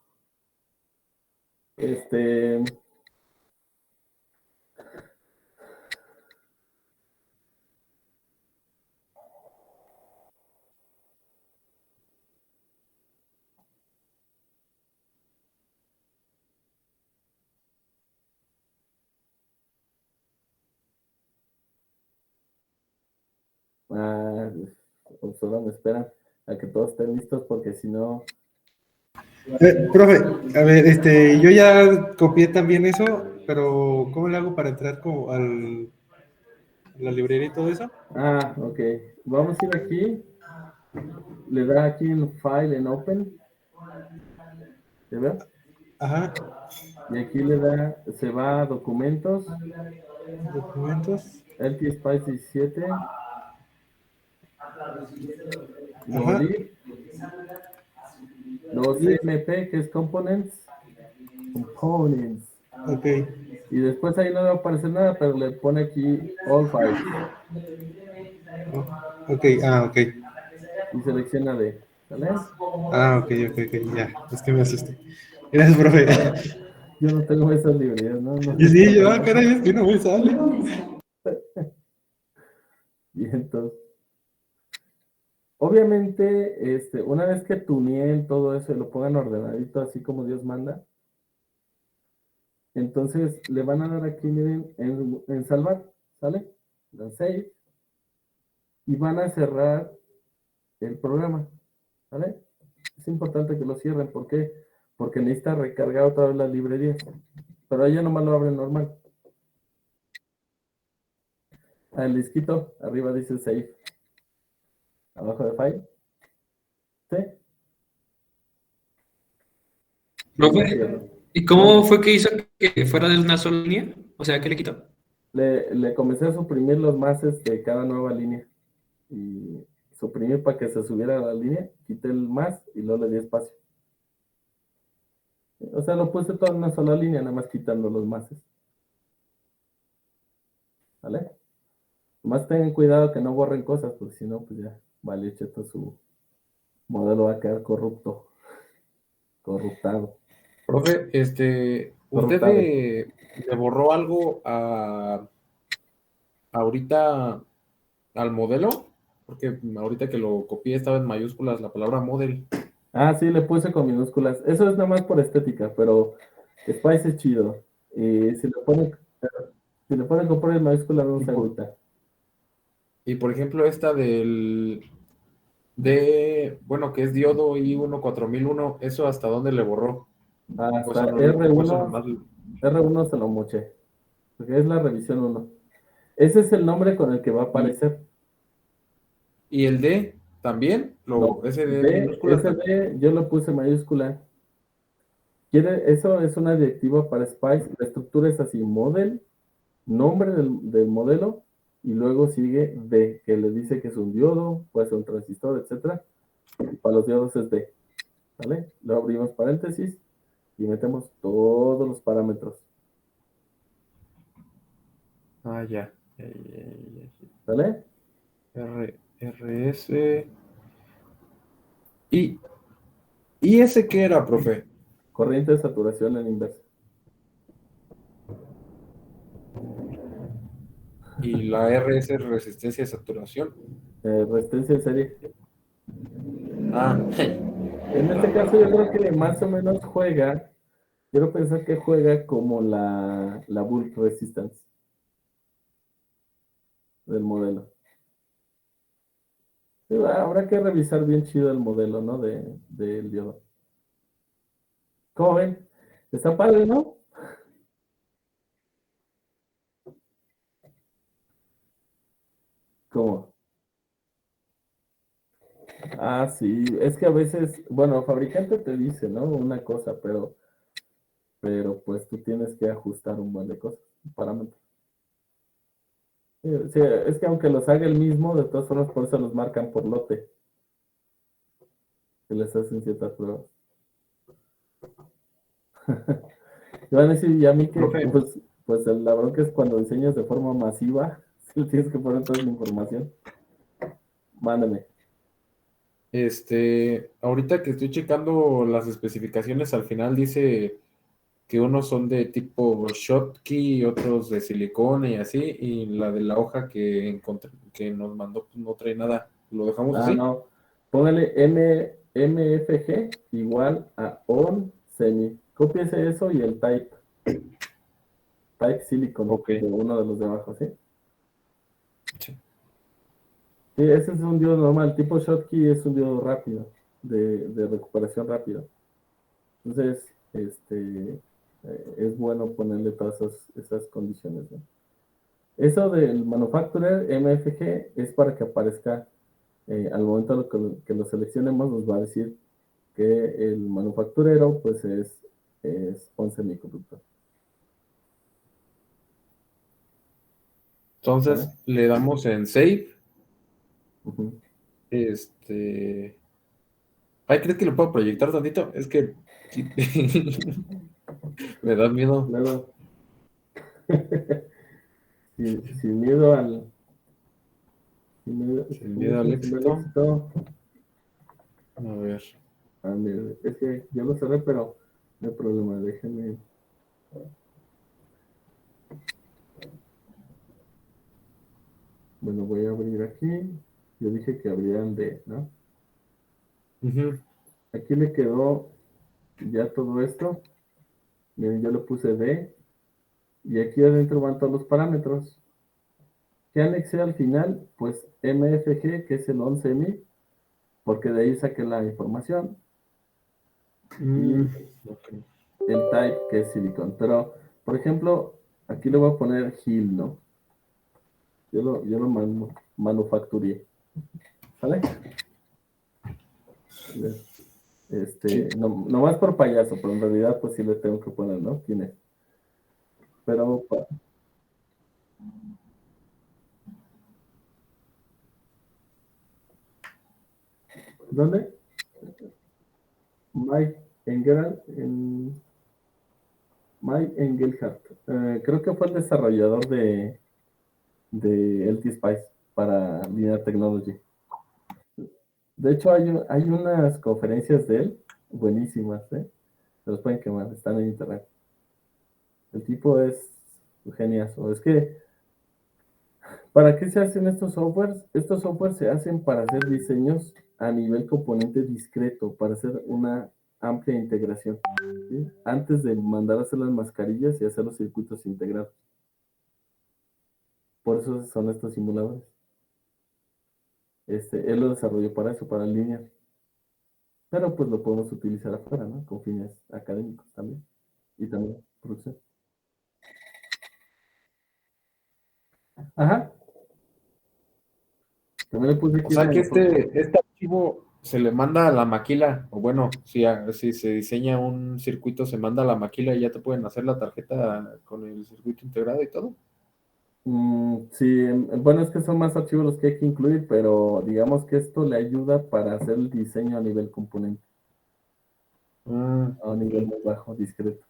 Solo me esperan a que todos estén listos porque si no... Profe, a ver, yo ya copié también eso, pero ¿cómo le hago para entrar como la librería y todo eso? Ok. Vamos a ir aquí. Le da aquí en File, en Open. ¿Se ve? Ajá. Y aquí se va a Documentos. Documentos. LT Spice 17. Luego Ajá. Lib. Luego CMP, que es Components. Ok. Y después ahí no va a aparecer nada, pero le pone aquí All Files. Ok, ok. Y selecciona D. ¿Sale? Ok, ya. Es que me asusté. Gracias, profe. Yo no tengo esas librerías, ¿no? Y sí, yo, caray, es que no me sale. Y entonces, obviamente, una vez que tuneen todo eso y lo pongan ordenadito así como Dios manda, entonces le van a dar aquí, miren, en salvar, ¿sale? Dan save y van a cerrar el programa, ¿vale? Es importante que lo cierren, ¿por qué? Porque necesita recargar otra vez las librerías, pero ella nomás lo abre normal. El disquito, arriba dice save, abajo de file, ¿sí? Profe, ¿y cómo fue que hizo que fuera de una sola línea? O sea, ¿qué le quitó? Le comencé a suprimir los mases de cada nueva línea y suprimir para que se subiera a la línea, quité el más y luego le di espacio. O sea, lo puse todo en una sola línea, nada más quitando los mases. ¿Vale? Más tengan cuidado que no borren cosas, porque si no, pues ya, vale, cheto, su modelo va a quedar corruptado. Profe, ¿usted Corruptado. le borró algo ahorita al modelo? Porque ahorita que lo copié estaba en mayúsculas la palabra model. Sí, le puse con minúsculas. Eso es nada más por estética, pero Spice es chido. Y si le ponen con poner mayúsculas, no se agüita. Y por ejemplo, esta bueno, que es diodo I14001, ¿eso hasta dónde le borró? Hasta Eso R1 se lo moché, porque es la revisión 1. Ese es el nombre con el que va a aparecer. ¿Y el D también? No, ¿Ese D D, minúscula ese D yo lo puse mayúscula. Eso es una directiva para Spice. La estructura es así: model, nombre del modelo, y luego sigue D, que le dice que es un diodo, puede ser un transistor, etcétera. Y para los diodos es D. ¿Vale? Luego abrimos paréntesis y metemos todos los parámetros. Ya. ¿Vale? RS. ¿Y ese qué era, profe? Corriente de saturación en inversa. ¿Y la RS es resistencia de saturación? Resistencia en serie. En este La caso yo creo que más o menos quiero pensar que juega como la bulk resistance del modelo. Sí, habrá que revisar bien chido el modelo, ¿no? Del diodo. ¿Cómo ven? Está padre, ¿no? ¿Cómo? Sí, es que a veces, bueno, el fabricante te dice, ¿no? Una cosa, pero pues tú tienes que ajustar un buen de cosas, parámetros. Sí, es que aunque los haga el mismo, de todas formas por eso los marcan por lote, que les hacen ciertas pruebas. Te van a decir, y a mí que, Profe. pues la bronca es cuando diseñas de forma masiva, si tienes que poner toda la información. Mándame. Ahorita que estoy checando las especificaciones, al final dice que unos son de tipo Schottky, otros de silicona y así, y la de la hoja que encontré, que nos mandó, pues no trae nada. ¿Lo dejamos así? No. Póngale MFG igual a on semi. Cópiese eso y el type. Type silicon Ok. de uno de los de abajo, ¿sí? Sí. Sí, ese es un diodo normal. Tipo Schottky es un diodo rápido, de recuperación rápida. Entonces, es bueno ponerle todas esas condiciones, ¿no? Eso del manufacturer MFG es para que aparezca al momento que lo seleccionemos, nos va a decir que el manufacturero pues es un semiconductor. Entonces ¿Vale? le damos en save. Ujú. Ay, ¿crees que lo puedo proyectar tantito? Es que me da miedo. Luego, sin miedo al Sin miedo al sin éxito. éxito. A ver. Mira, es que yo lo cerré, pero no hay problema, déjenme. Bueno, voy a abrir aquí. Yo dije que abrían D, ¿no? Ujú. Aquí le quedó ya todo esto. Miren, yo le puse D. Y aquí adentro van todos los parámetros. ¿Qué anexé al final? Pues MFG, que es el 11.000, porque de ahí saqué la información. Y Ok. el type, que es silicon. Pero, por ejemplo, aquí le voy a poner Hill, ¿no? Yo lo manufacturé. ¿Sale? Sí. No más por payaso, pero en realidad pues sí le tengo que poner, ¿no? ¿Quién es? Pero, ¿dónde? Mike Mike Engelhardt. Creo que fue el desarrollador de LT Spice para Linear Technology. De hecho, hay unas conferencias de él buenísimas, ¿eh? Se los pueden quemar, están en internet. El tipo es geniazo. Es que, ¿para qué se hacen estos softwares? Estos softwares se hacen para hacer diseños a nivel componente discreto, para hacer una amplia integración, ¿sí? Antes de mandar a hacer las mascarillas y hacer los circuitos integrados. Por eso son estos simuladores. Él lo desarrolló para eso, para líneas. Pero pues lo podemos utilizar afuera, ¿no? Con fines académicos también. Y también producción. Ajá. También le puse O aquí sea la que info. este archivo se le manda a la maquila, o bueno, si se diseña un circuito, se manda a la maquila y ya te pueden hacer la tarjeta con el circuito integrado y todo. Sí, bueno, es que son más archivos los que hay que incluir, pero digamos que esto le ayuda para hacer el diseño a nivel componente, a un nivel muy bajo, discreto.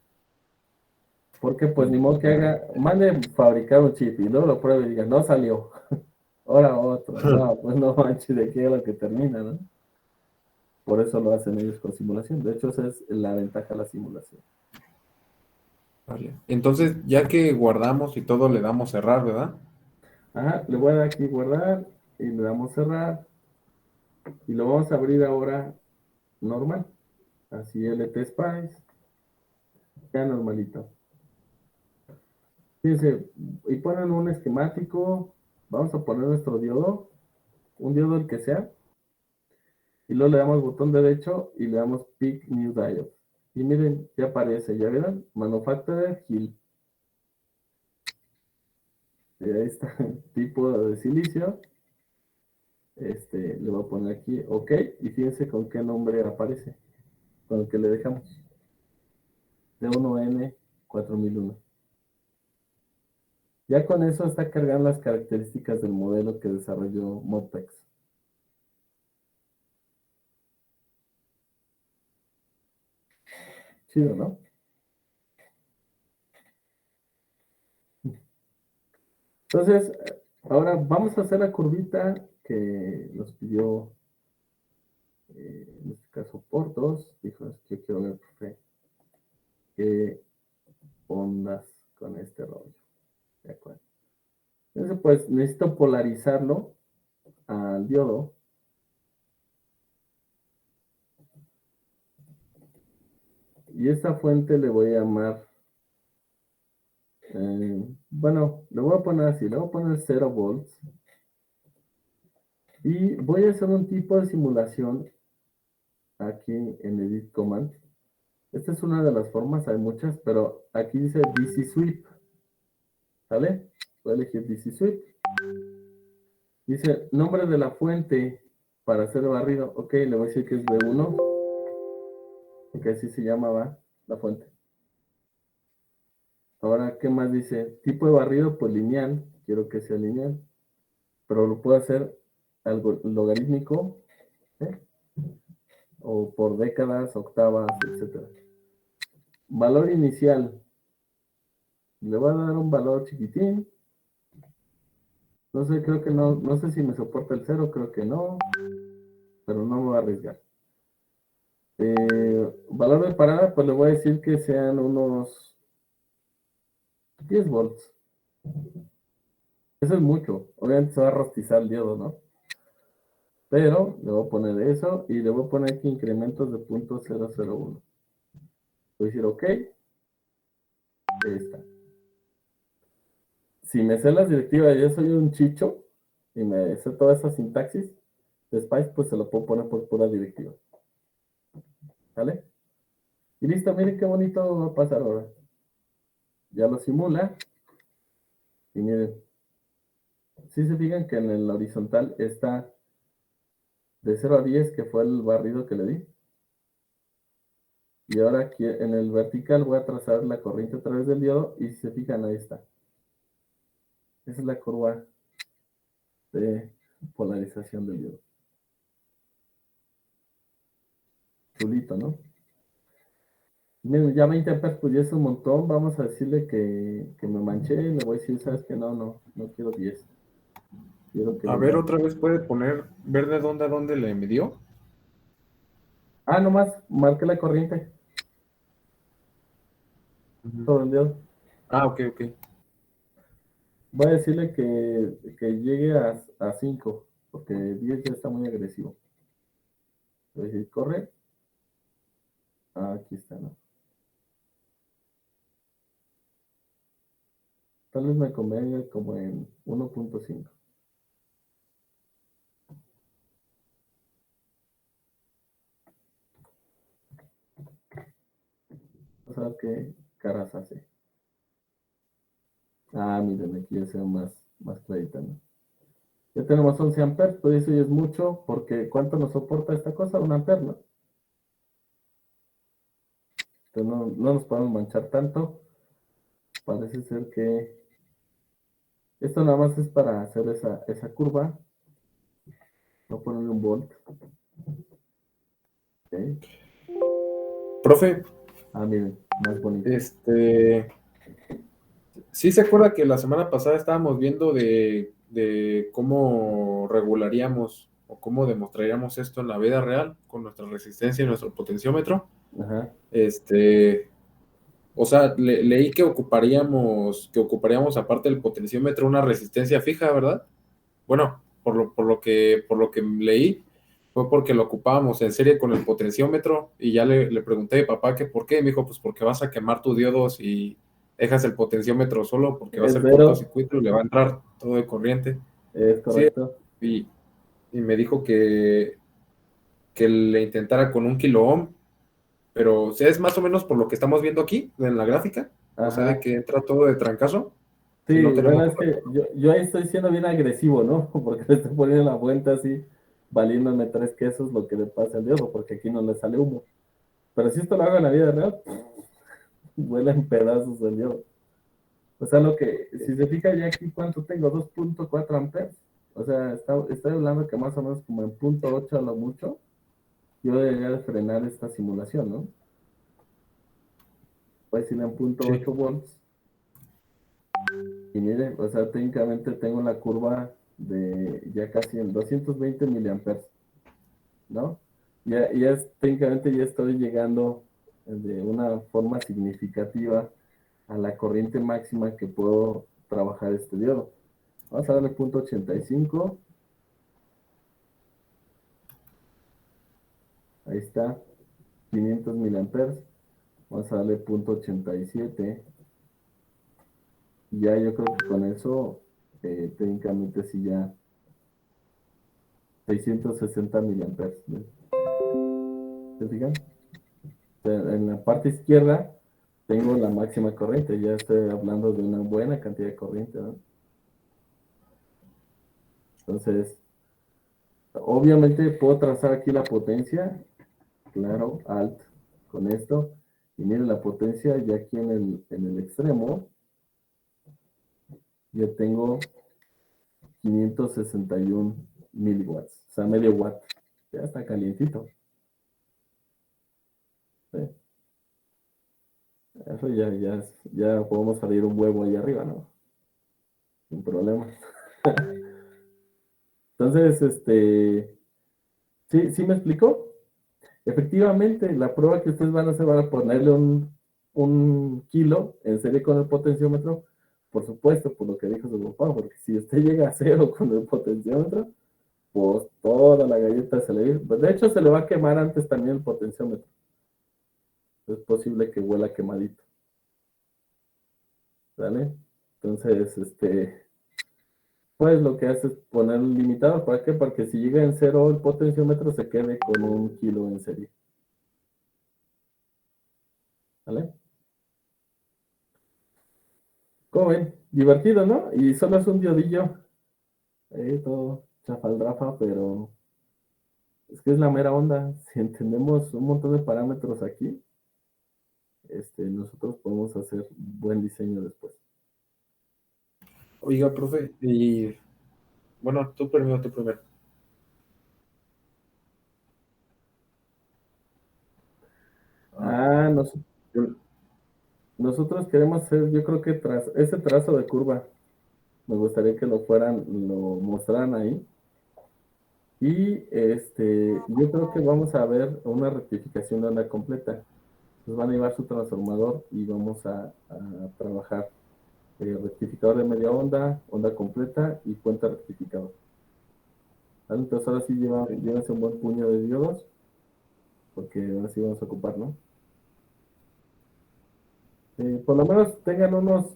Porque pues ni modo que mande fabricar un chip y luego lo pruebe y diga, no salió. Ahora otro. No, pues no manches, de qué es lo que termina, ¿no? Por eso lo hacen ellos con simulación. De hecho, esa es la ventaja de la simulación. Vale. Entonces, ya que guardamos y todo, le damos cerrar, ¿verdad? Ajá, le voy a dar aquí guardar y le damos cerrar y lo vamos a abrir ahora normal. Así LT Spice, ya normalito. Fíjense, y ponen un esquemático, vamos a poner nuestro diodo, un diodo el que sea, y luego le damos botón derecho y le damos Pick New Diode. Y miren, ya aparece, ya verán, Manufacturer Hill. Y ahí está, tipo de silicio. Le voy a poner aquí OK, y fíjense con qué nombre aparece, con el que le dejamos. D1N4001. Ya con eso está cargando las características del modelo que desarrolló Modpex. Chido, ¿no? Entonces, ahora vamos a hacer la curvita que nos pidió, en este caso, Portos. Dijo, es que yo quiero ver, profe, qué ondas con este rollo. De acuerdo. Entonces, pues necesito polarizarlo al diodo. Y esta fuente le voy a llamar, bueno, le voy a poner así, le voy a poner 0 volts. Y voy a hacer un tipo de simulación aquí en Edit Command. Esta es una de las formas, hay muchas, pero aquí dice DC Sweep. ¿Sale? Voy a elegir DC Sweep. Dice nombre de la fuente para hacer el barrido. Ok, le voy a decir que es B1, porque así se llamaba la fuente. Ahora, ¿qué más dice? Tipo de barrido, pues lineal. Quiero que sea lineal. Pero lo puedo hacer algo logarítmico, ¿eh? O por décadas, octavas, etc. Valor inicial. Le voy a dar un valor chiquitín. No sé, creo que no sé si me soporta el 0, creo que no. Pero no me voy a arriesgar. Valor de parada, pues le voy a decir que sean unos 10 volts. Eso es mucho. Obviamente se va a rostizar el diodo, ¿no? Pero le voy a poner eso y le voy a poner aquí incrementos de 0.001. Voy a decir OK. Ahí está. Si me sé las directivas, yo soy un chicho y me sé toda esa sintaxis de Spice, pues se lo puedo poner por pura directiva. ¿Vale? Y listo, miren qué bonito va a pasar ahora. Ya lo simula. Y miren. Si se fijan que en el horizontal está de 0 a 10, que fue el barrido que le di. Y ahora aquí en el vertical voy a trazar la corriente a través del diodo y si se fijan ahí está. Esa es la curva de polarización del diodo. Chulito, ¿no? Miren, ya 20 amperes pues ya es un montón. Vamos a decirle que me manché. Le voy a decir, ¿sabes qué? No quiero 10. Quiero que A ver, otra vez puede poner ver de dónde a dónde le midió. nomás marque la corriente sobre el diodo. Ok. Voy a decirle que llegue a 5, porque 10 ya está muy agresivo. Voy a decir, corre. Aquí está, ¿no? Tal vez me convenga como en 1.5. Vamos a ver qué caras hace. Miren, aquí ya se ve más clarita, ¿no? Ya tenemos 11 amperes, pues eso ya es mucho, porque ¿cuánto nos soporta esta cosa? 1 ampere, ¿no? Entonces no nos podemos manchar tanto. Parece ser que esto nada más es para hacer esa curva. Voy a ponerle un volt. Okay. Profe, Miren, más bonito. ¿Sí se acuerda que la semana pasada estábamos viendo de cómo regularíamos o cómo demostraríamos esto en la vida real con nuestra resistencia y nuestro potenciómetro? Ajá. O sea, leí que ocuparíamos aparte del potenciómetro una resistencia fija, ¿verdad? Bueno, por lo que leí, fue porque lo ocupábamos en serie con el potenciómetro y ya le pregunté a mi papá que por qué. Me dijo, pues porque vas a quemar tu diodo si dejas el potenciómetro solo, porque va a Es ser cero. cortocircuito y le va a entrar todo de corriente. Es correcto. Sí, y me dijo que le intentara con 1 kilo ohm, pero o sea, es más o menos por lo que estamos viendo aquí en la gráfica. Ajá. O sea, de que entra todo de trancazo. Sí, y no tenemos... bueno, es que yo ahí estoy siendo bien agresivo, ¿no? Porque le estoy poniendo la vuelta así, valiéndome 3 quesos lo que le pasa al diodo, porque aquí no le sale humo. Pero si esto lo hago en la vida real, vuela en pedazos el diodo. O sea, si se fija ya aquí, ¿cuánto tengo? 2.4 amperes. O sea, estoy hablando que más o menos como en 0.8 a lo mucho, yo debería de frenar esta simulación, ¿no? Voy a decirle en 0.8 volts. Y mire, o sea, técnicamente tengo la curva de ya casi en 220 miliamperes, ¿no? Técnicamente ya estoy llegando de una forma significativa a la corriente máxima que puedo trabajar este diodo. Vamos a darle punto 85. Ahí está, 500 miliamperes. Vamos a darle punto 87. Y ya yo creo que con eso, técnicamente sí ya 660 miliamperes, ¿no? ¿Se fijan? O sea, en la parte izquierda tengo la máxima corriente. Ya estoy hablando de una buena cantidad de corriente, ¿no? Entonces, obviamente puedo trazar aquí la potencia, claro, alt, con esto. Y miren la potencia ya aquí en el extremo. Ya tengo 561 miliwatts, o sea, medio watt. Ya está calientito. ¿Sí? Eso ya podemos salir un huevo ahí arriba, ¿no? Sin problemas. Entonces, ¿sí me explicó? Efectivamente, la prueba que ustedes van a hacer van a ponerle un kilo en serie con el potenciómetro, por supuesto, por lo que dijo su papá, porque si usted llega a cero con el potenciómetro, pues toda la galleta se le... Pues de hecho, se le va a quemar antes también el potenciómetro. Es posible que huela quemadito. ¿Vale? Entonces, pues lo que hace es poner un limitador. ¿Para qué? Para que si llega en cero el potenciómetro se quede con un kilo en serie. ¿Vale? ¿Cómo ven? Divertido, ¿no? Y solo es un diodillo. Todo chafaldrafa, pero es que es la mera onda. Si entendemos un montón de parámetros aquí, nosotros podemos hacer buen diseño después. Oiga, profe, y bueno, tú primero, tú primero. Nos- nosotros queremos hacer, yo creo que ese trazo de curva, me gustaría que lo mostraran ahí. Y yo creo que vamos a ver una rectificación de onda completa. Nos van a llevar su transformador y vamos a trabajar rectificador de media onda, onda completa y cuenta rectificador. ¿Vale? Entonces ahora sí llévense un buen puño de diodos, porque ahora sí vamos a ocupar, ¿no? Por lo menos tengan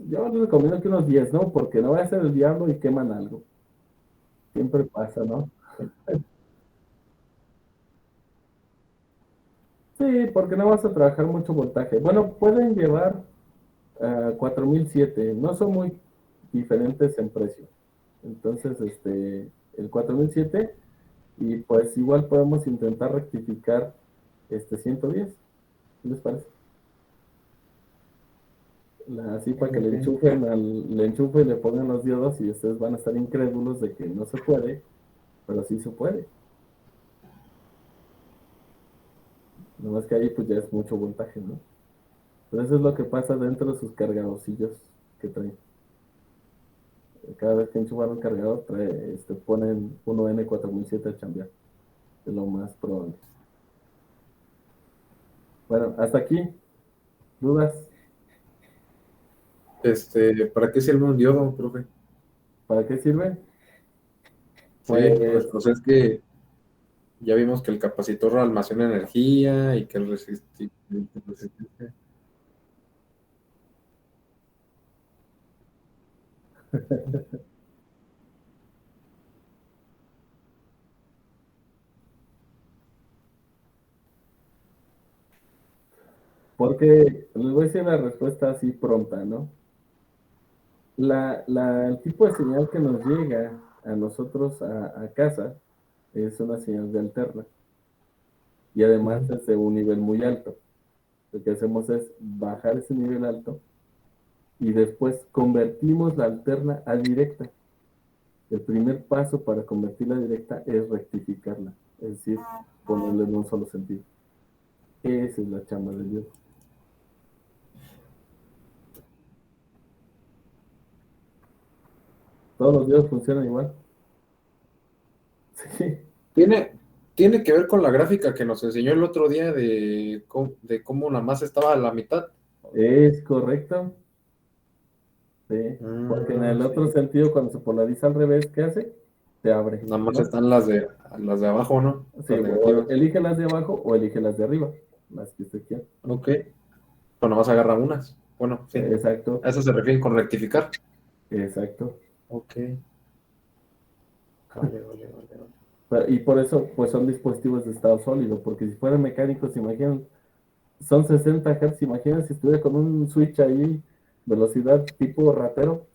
yo les recomiendo que unos 10, ¿no? Porque no va a ser el diablo y queman algo. Siempre pasa, ¿no? Sí, porque no vas a trabajar mucho voltaje. Bueno, pueden llevar 4007, no son muy diferentes en precio. Entonces, el 4007, y pues igual podemos intentar rectificar 110. ¿Qué les parece? Así para que le enchufen y le pongan los diodos y ustedes van a estar incrédulos de que no se puede, pero sí se puede. Nomás que ahí pues ya es mucho voltaje, ¿no? Pero eso es lo que pasa dentro de sus cargadorcillos que traen. Cada vez que enchufan un cargador, ponen 1N4007 a chambear. Es lo más probable. Bueno, hasta aquí. ¿Dudas? ¿Para qué sirve un diodo, profe? ¿Para qué sirve? Sí, Pues, o sea, es que ya vimos que el capacitor almacena energía y que el resistor... porque les voy a decir la respuesta así pronta, ¿no? El tipo de señal que nos llega a nosotros a casa es una señal de alterna. Y además es de un nivel muy alto. Lo que hacemos es bajar ese nivel alto y después convertimos la alterna a directa. El primer paso para convertirla a directa es rectificarla, es decir, ponerle en un solo sentido. Esa es la chamba de Dios. Todos los diodos funcionan igual. Sí, Tiene que ver con la gráfica que nos enseñó el otro día de cómo la masa estaba a la mitad. es correcto. Sí, porque en el otro Sí. sentido, cuando se polariza al revés, ¿qué hace? Se abre, Nada más ¿no? están las de abajo, ¿no? Sí, Las o negativas. elige las de abajo o elige las de arriba, las que usted quiera. Ok. Pero nada más agarra unas. Bueno, sí. Exacto, A eso se refieren con rectificar. exacto. Ok. Vale, vale, vale, vale. Y por eso, pues son dispositivos de estado sólido, porque si fueran mecánicos, imaginen, son 60 Hz, imaginen si estuviera con un switch ahí, velocidad tipo ratero,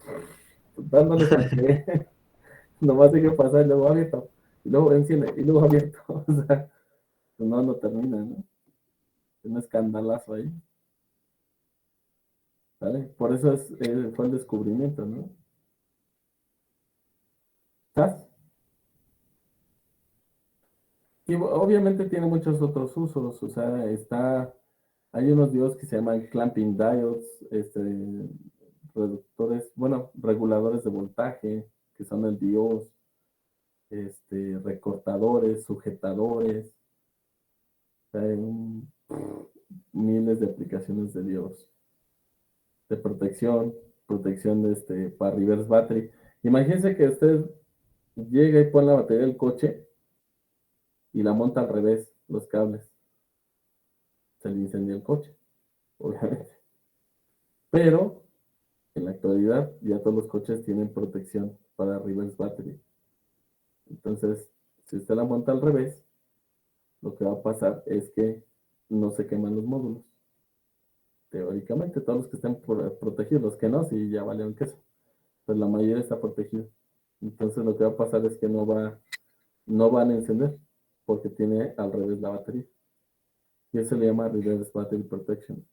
dándole para que nomás hay que pasar y luego abierto, y luego enciende, y luego abierto. O sea, pues no termina, ¿no? Es un escandalazo ahí, ¿vale? Por eso fue el descubrimiento, ¿no? ¿Estás? Y obviamente tiene muchos otros usos, o sea, hay unos diodos que se llaman clamping diodes, reductores, bueno, reguladores de voltaje, que son el diodos, recortadores, sujetadores, hay miles de aplicaciones de diodos, de protección para reverse battery. Imagínense que usted llega y pone la batería del coche y la monta al revés, los cables, se le incendia el coche, obviamente. Pero en la actualidad ya todos los coches tienen protección para reverse battery. Entonces, si usted la monta al revés, lo que va a pasar es que no se queman los módulos. Teóricamente, todos los que estén protegidos, los que no, sí ya valieron queso. Pues la mayoría está protegida. Entonces, lo que va a pasar es que no van a encender porque tiene al revés la batería. Y eso se le llama reverse battery protection.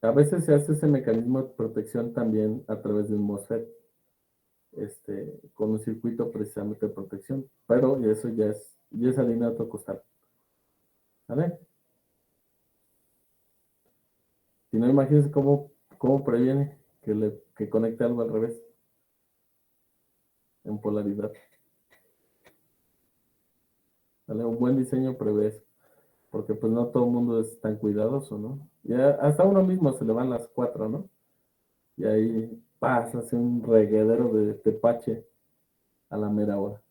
A veces se hace ese mecanismo de protección también a través de un MOSFET, con un circuito precisamente de protección, pero eso ya es harina de otro costal. ¿Vale? Si no, imagínense cómo previene que conecte algo al revés, en polaridad. ¿Vale? Un buen diseño prevé eso, porque pues no todo el mundo es tan cuidadoso, ¿no? Ya hasta uno mismo se le van las cuatro, ¿no? Y ahí pasa, hace un reguedero de tepache a la mera hora.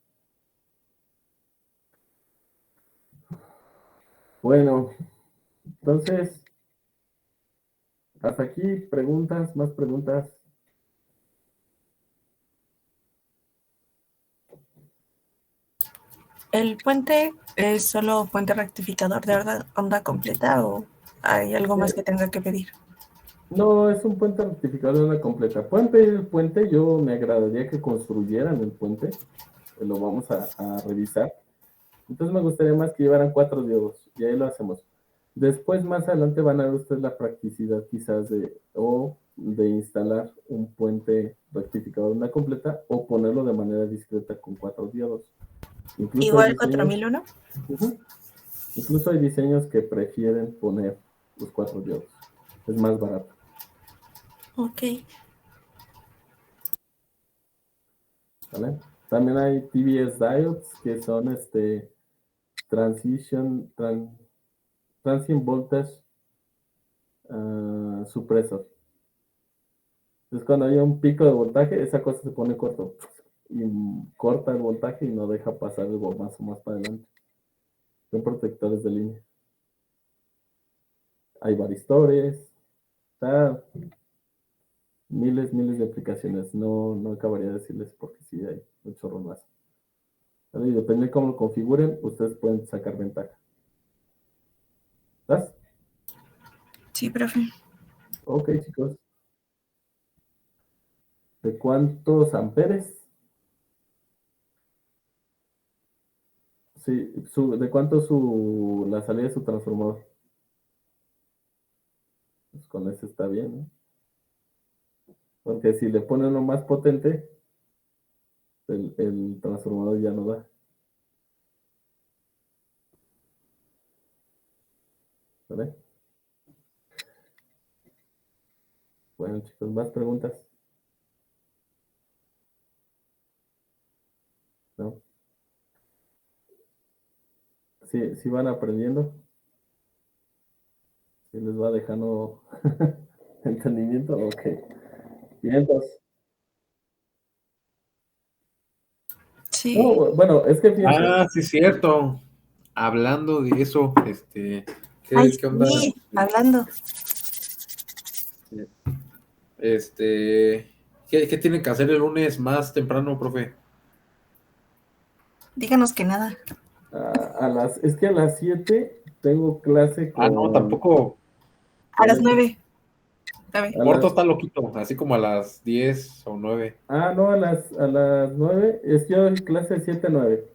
Bueno, entonces, hasta aquí preguntas, más preguntas. ¿El puente es solo puente rectificador de onda completa o hay algo más que tenga que pedir? No, es un puente rectificador de onda completa. Pueden pedir el puente, yo me agradaría que construyeran el puente, lo vamos a revisar. Entonces me gustaría más que llevaran 4 diodos y ahí lo hacemos. Después, más adelante, van a ver ustedes la practicidad quizás de instalar un puente rectificador de onda completa o ponerlo de manera discreta con 4 diodos. Incluso hay Igual diseños, 4001. incluso hay diseños que prefieren poner los 4 diodos. Es más barato. Ok. ¿Vale? También hay TVS diodes que son transient voltage suppressor. Entonces cuando hay un pico de voltaje, esa cosa se pone corto y corta el voltaje y no deja pasar el bombazo más para adelante. Son protectores de línea. Hay varistores, está miles de aplicaciones. No acabaría de decirles porque sí hay un chorro más. ¿Vale? Y depende de cómo lo configuren, ustedes pueden sacar ventaja. ¿Estás? Sí, profe. Ok, chicos. ¿De cuántos amperes? Sí, ¿de cuánto la salida de su transformador? Pues con eso está bien, ¿no? Porque si le pone uno más potente, el transformador ya no da. ¿Vale? Bueno, chicos, más preguntas. ¿no? Sí, sí van aprendiendo. Sí les va dejando entendimiento. Ok. Bien, entonces. Sí. No, bueno, es que fíjense. Ah, sí, cierto. Hablando de eso, Ay, ¿qué onda? sí, hablando. ¿Qué tienen que hacer el lunes más temprano, profe? Díganos que nada. Es que a las 7 tengo clase Ah, no, con... tampoco. A las 9. A ver. a Porto las- está loquito, así como a las 10 o 9. no, a las 9. Es que yo doy clase de 7 a 9.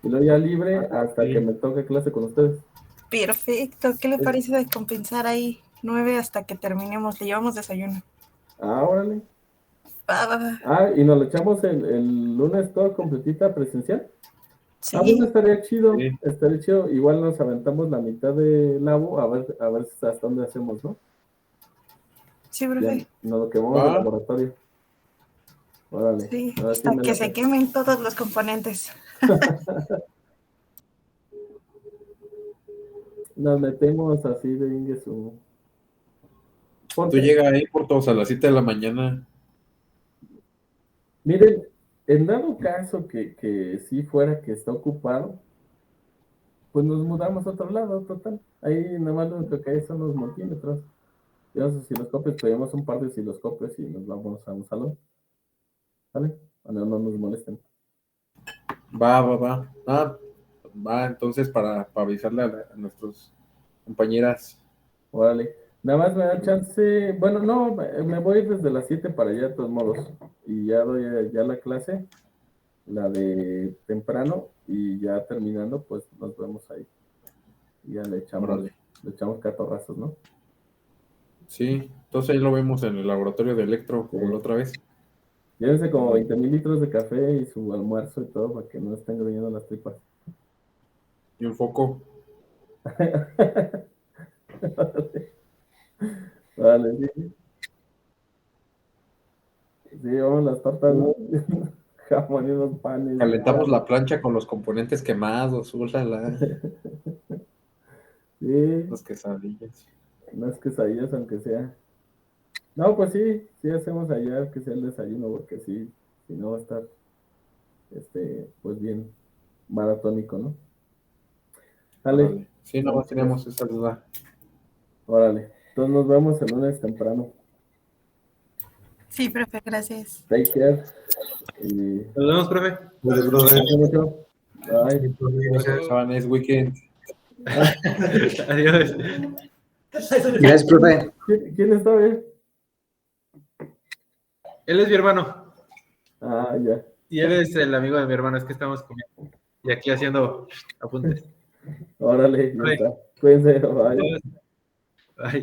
Y luego ya libre hasta que sí. me toque clase con ustedes. Perfecto. ¿Qué le Es- parece de compensar ahí 9 hasta que terminemos? Le llevamos desayuno. Órale. Va, va, va. Y nos lo echamos el lunes todo completita presencial. Bueno, Sí, estaría chido, Sí. estaría chido. Igual nos aventamos la mitad de labo a ver hasta dónde hacemos, ¿no? sí, Ya profe. nos lo quemamos del Va. laboratorio. Órale. Sí, Ahora sí hasta me que se late. quemen todos los componentes. Nos metemos así de Ingesu. Tú llegas ahí, Porto, a las 7 de la mañana. Miren, en dado caso que sí fuera que está ocupado, pues nos mudamos a otro lado, total. Ahí nada más lo único que hay son los multímetros. Y los osciloscopios, pedimos un par de osciloscopios y nos vamos a un salón. ¿Vale? Bueno, no nos molesten. Va. Va, entonces para avisarle a nuestros compañeras. Órale. Nada más me da chance. Bueno, no, me voy desde las 7 para allá de todos modos. Y ya doy ya la clase, la de temprano, y ya terminando, pues nos vemos ahí. Y ya Órale. le echamos catorrazos, ¿no? Sí, entonces ahí lo vemos en el laboratorio de electro, como Sí. la otra vez. Llévense como 20,000 litros de café y su almuerzo y todo para que no estén gruñendo las tripas. Y un foco. Vale, sí. Sí, vamos las tortas, ¿no? Jamón y unos panes. Calentamos la plancha con los componentes quemados, úlala, Sí, las quesadillas. unas quesadillas aunque sea. No, pues sí, sí hacemos allá que sea el desayuno, porque sí, si no va a estar, pues bien maratónico, ¿no? Dale, Órale. Sí, no teníamos esa duda. órale. Entonces nos vemos el lunes temprano. Sí, profe, gracias. Take care. Y Nos vemos, profe. Gracias, profe. cuídense mucho. Bye. Saban, es weekend. Adiós. Gracias, profe. ¿Quién está bien? Él es mi hermano. Ya. Y él es el amigo de mi hermano. Es que estamos comiendo. Y aquí haciendo apuntes. Órale, ya Bye. está. Cuídense, bye. Bye.